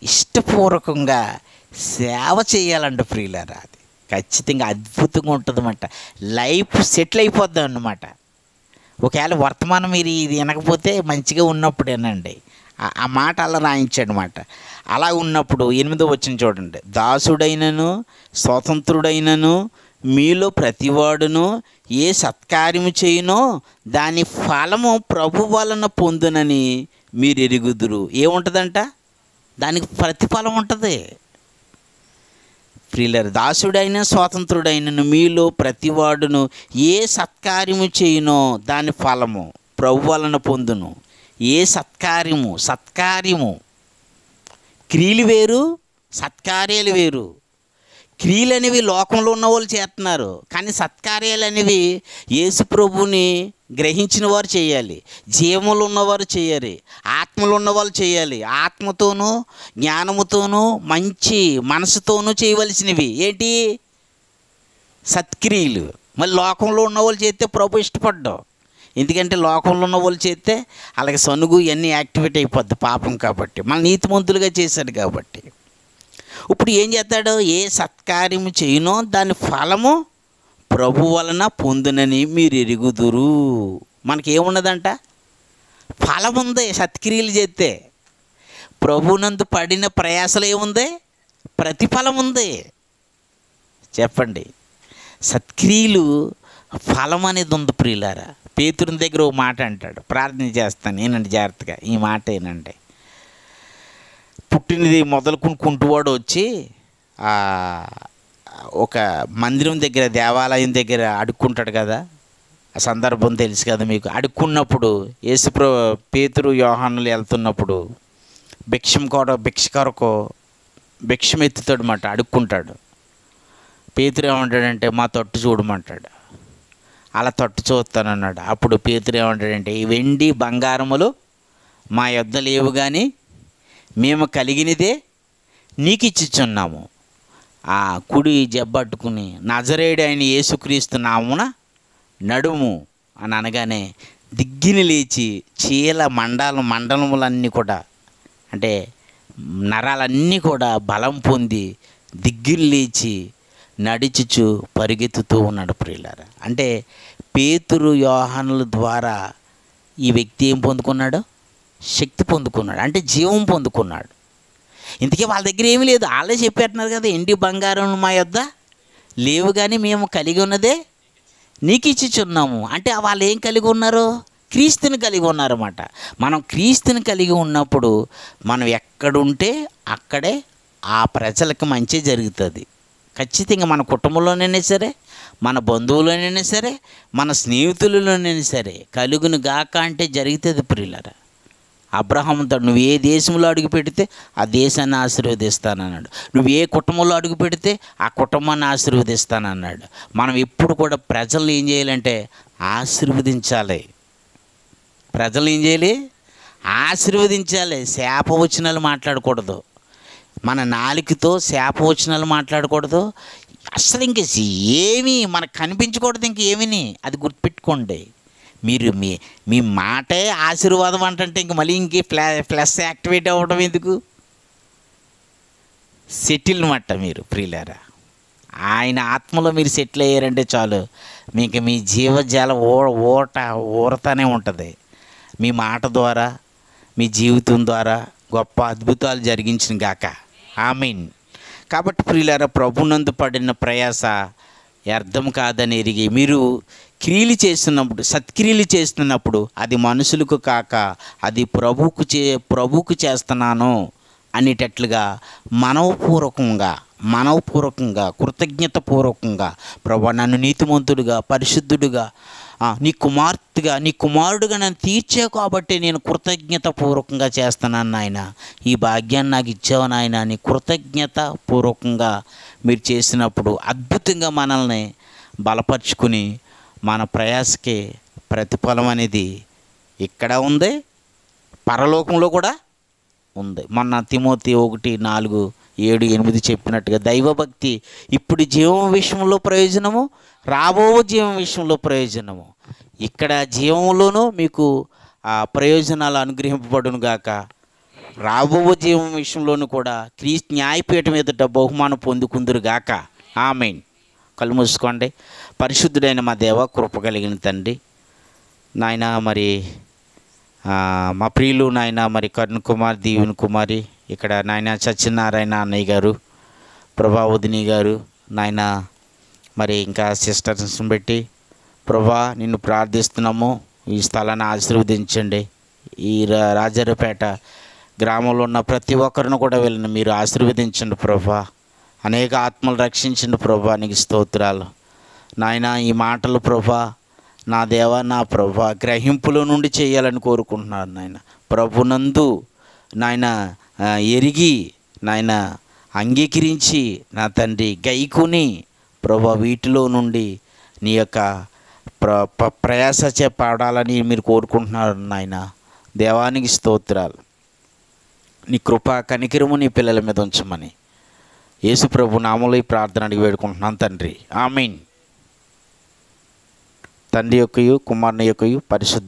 ఇష్టపూర్వకంగా సేవ చేయాలంట ప్రియులారా. అది ఖచ్చితంగా అద్భుతంగా ఉంటుందన్నమాట. లైఫ్ సెటిల్ అయిపోద్దాం అన్నమాట. ఒకవేళ వర్తమానం మీరు ఇది వినకపోతే మంచిగా ఉన్నప్పుడు వినండి. ఆ మాట అలా రాయించాడు అన్నమాట. అలా ఉన్నప్పుడు 8వ వచనం చూడండి. దాసుడైనను స్వతంత్రుడైనను మీలో ప్రతివాడును ఏ సత్కార్యము చేయునో దాని ఫలము ప్రభు వలన పొందునని మీరు ఎరుగుదురు. ఏముంటుందంట? దానికి ప్రతిఫలం ఉంటుంది ప్రియులారా. దాసుడైన స్వాతంత్రుడైనను మీలో ప్రతివాడును ఏ సత్కార్యము చేయునో దాని ఫలము ప్రభు వలన పొందును. ఏ సత్కార్యము క్రియలు వేరు, సత్కార్యాలు వేరు. క్రియలు అనేవి లోకంలో ఉన్న వాళ్ళు చేస్తున్నారు, కానీ సత్కార్యాలు అనేవి యేసు ప్రభుని గ్రహించిన వారు చేయాలి. జీవములు ఉన్నవారు చేయాలి, ఆత్మలు ఉన్నవాళ్ళు చేయాలి. ఆత్మతోనూ జ్ఞానముతోనూ మంచి మనసుతోనూ చేయవలసినవి ఏంటి? సత్క్రియలు. మళ్ళీ లోకంలో ఉన్నవాళ్ళు చేస్తే ప్రభు ఇష్టపడ్డావు. ఎందుకంటే లోకంలో ఉన్న వాళ్ళు చేస్తే అలాగే సనుగు ఇవన్నీ యాక్టివేట్ అయిపోద్ది పాపం కాబట్టి. మన నీతిమంతులుగా చేశాడు కాబట్టి. ఇప్పుడు ఏం చేస్తాడు? ఏ సత్కార్యము చేయునో దాని ఫలము ప్రభు వలన పొందునని మీరు ఎరుగుదురు. మనకేమున్నదంట? ఫలం ఉంది. సత్క్రియలు చేస్తే ప్రభునందు పడిన ప్రయాసలు ఏముంది? ప్రతిఫలం ఉంది. చెప్పండి. సత్క్రియలు ఫలం అనేది ఉంది ప్రియులారా. పేతురుని దగ్గర ఒక మాట అంటాడు, ప్రార్థన చేస్తాను ఏనండి జాగ్రత్తగా, ఈ మాట ఏనండి. పుట్టినది మొదలుకుని కుంటువాడు వచ్చి ఒక మందిరం దగ్గర, దేవాలయం దగ్గర అడుక్కుంటాడు కదా, ఆ సందర్భం తెలుసు కదా మీకు. అడుక్కున్నప్పుడు పేతురు యోహానులు వెళ్తున్నప్పుడు భిక్ష ఎత్తుతాడు మాట, అడుక్కుంటాడు. పేతురు ఏమంటాడంటే మా తట్టు చూడమంటాడు. అలా తట్టు చూస్తానన్నాడు. అప్పుడు పేతురు ఏమంటాడంటే ఈ వెండి బంగారములు మా యొద్ద లేవు కానీ మేము కలిగినదే నీకు ఇచ్చిచున్నాము. ఆ కుడి జబ్బట్టుకుని నజరేయుడు అయిన యేసుక్రీస్తు నామున నడుము అని అనగానే దిగ్గిని లేచి చీల మండలములన్నీ కూడా, అంటే నరాలన్నీ కూడా బలం పొంది దిగ్గిని లేచి నడిచుచు పరిగెత్తుతూ ఉన్నాడు ప్రియులారా. అంటే పేతురు యోహానుల ద్వారా ఈ వ్యక్తి ఏం పొందుకున్నాడు? శక్తి పొందుకున్నాడు, అంటే జీవం పొందుకున్నాడు. ఇంతకీ వాళ్ళ దగ్గర ఏమీ లేదు. వాళ్ళే చెప్పేస్తున్నారు కదా, ఎండి బంగారం మా యొద్ద లేవు కానీ మేము కలిగి ఉన్నదే నీకు ఇచ్చిచున్నాము. అంటే వాళ్ళు ఏం కలిగి ఉన్నారు? క్రీస్తుని కలిగి ఉన్నారన్నమాట. మనం క్రీస్తుని కలిగి ఉన్నప్పుడు మనం ఎక్కడుంటే అక్కడే ఆ ప్రజలకు మంచి జరుగుతుంది. ఖచ్చితంగా మన కుటుంబంలోనైనా సరే, మన బంధువులోనైనా సరే, మన స్నేహితులలోనైనా సరే కలుగును గాక అంటే జరుగుతుంది ప్రియులారా. అబ్రహాముతో నువ్వు ఏ దేశంలో అడుగు పెడితే ఆ దేశాన్ని ఆశీర్వదిస్తానన్నాడు. నువ్వు ఏ కుటుంబంలో అడుగు పెడితే ఆ కుటుంబాన్ని ఆశీర్వదిస్తానన్నాడు. మనం ఎప్పుడు కూడా ప్రజలు ఏం చేయాలంటే ఆశీర్వదించాలి. ప్రజలు ఏం చేయాలి? ఆశీర్వదించాలి. శాపవచనాలు మాట్లాడకూడదు. మన నాలుకతో శాపవచనాలు మాట్లాడకూడదు. అసలు ఇంక ఏమీ మనకు కనిపించకూడదు. ఇంకేమీ అది గుర్తుపెట్టుకోండి. మీరు మీ మాటే ఆశీర్వాదం అంటే ఇంక మళ్ళీ ప్లస్ యాక్టివేట్ అవ్వడం ఎందుకు? సెటిల్ మాట మీరు ప్రియులారా. ఆయన ఆత్మలో మీరు సెటిల్ అయ్యారంటే చాలు, మీకు మీ జీవజాల ఊరతానే ఉంటుంది. మీ మాట ద్వారా, మీ జీవితం ద్వారా గొప్ప అద్భుతాలు జరిగించిన గాక. ఆమేన్. కాబట్టి ప్రియులారా, ప్రభునందు పడిన ప్రయాస వ్యర్థం కాదని ఎరిగి మీరు క్రియలు చేస్తున్నప్పుడు, సత్క్రియలు చేస్తున్నప్పుడు అది మనుషులకు కాక అది ప్రభువుకు చేస్తున్నాను అనేటట్లుగా మనవపూర్వకంగా కృతజ్ఞతపూర్వకంగా, ప్రభువా నన్ను నీతిమంతుడిగా, పరిశుద్ధుడిగా, నీ కుమారుడుగా నన్ను తీర్చావు కాబట్టి నేను కృతజ్ఞతపూర్వకంగా చేస్తున్నాను నాయన, ఈ భాగ్యాన్ని నాకు ఇచ్చావు నాయన అని కృతజ్ఞతపూర్వకంగా మీరు చేసినప్పుడు అద్భుతంగా మనల్ని బలపరుచుకుని మన ప్రయాసకి ప్రతిఫలం అనేది ఇక్కడ ఉంది, పరలోకంలో కూడా ఉంది. మొన్న తిమోతి 1:4-7-8 చెప్పినట్టుగా దైవభక్తి ఇప్పుడు జీవం విషయంలో ప్రయోజనము, రాబో జీవం విషయంలో ప్రయోజనము. ఇక్కడ జీవంలోనూ మీకు ఆ ప్రయోజనాలు అనుగ్రహింపబడును గాక, రాబో జీవం విషయంలోనూ కూడా క్రీస్తు న్యాయపీఠం ఎదుట బహుమానం పొందుకుందురు గాక. ఆమేన్. కళ్ళు మూసుకోండి. పరిశుద్ధుడైన మా దేవ, కృప కలిగిన తండ్రి నాయన, మరి మా ప్రియులు నాయన మరి కరుణ్ కుమార్, దీవెన్ కుమారి, ఇక్కడ నాయన సత్యనారాయణ అన్నయ్య గారు, ప్రభావదిని గారు నాయన, మరి ఇంకా సిస్టర్స్ని బట్టి ప్రభా నిన్ను ప్రార్థిస్తున్నాము. ఈ స్థలాన్ని ఆశీర్వదించండి. ఈ రాజారపేట గ్రామంలో ఉన్న ప్రతి ఒక్కరిని కూడా వీళ్ళని మీరు ఆశీర్వదించండి ప్రభా. అనేక ఆత్మలు రక్షించండి ప్రభా. నీకు స్తోత్రాలు నాయన. ఈ మాటలు ప్రభా నా దేవా, నా ప్రభా గ్రహింపులో నుండి చేయాలని కోరుకుంటున్నాను నాయన. ప్రభునందు నాయన ఎరిగి నాయన అంగీకరించి నా తండ్రి గైకుని ప్రభా వీటిలో నుండి నీ యొక్క ప్రయాస పాడాలని మీరు కోరుకుంటున్నారు నాయన. దేవానికి స్తోత్రాలు. నీ కృప కనికరము నీ పిల్లల మీద ఉంచమని యేసు ప్రభు నామములో ఈ ప్రార్థన అడిగి వేడుకుంటున్నాను తండ్రి. ఆమేన్. తండ్రి యొక్కయు కుమారుని యొక్కయు పరిశుద్ధ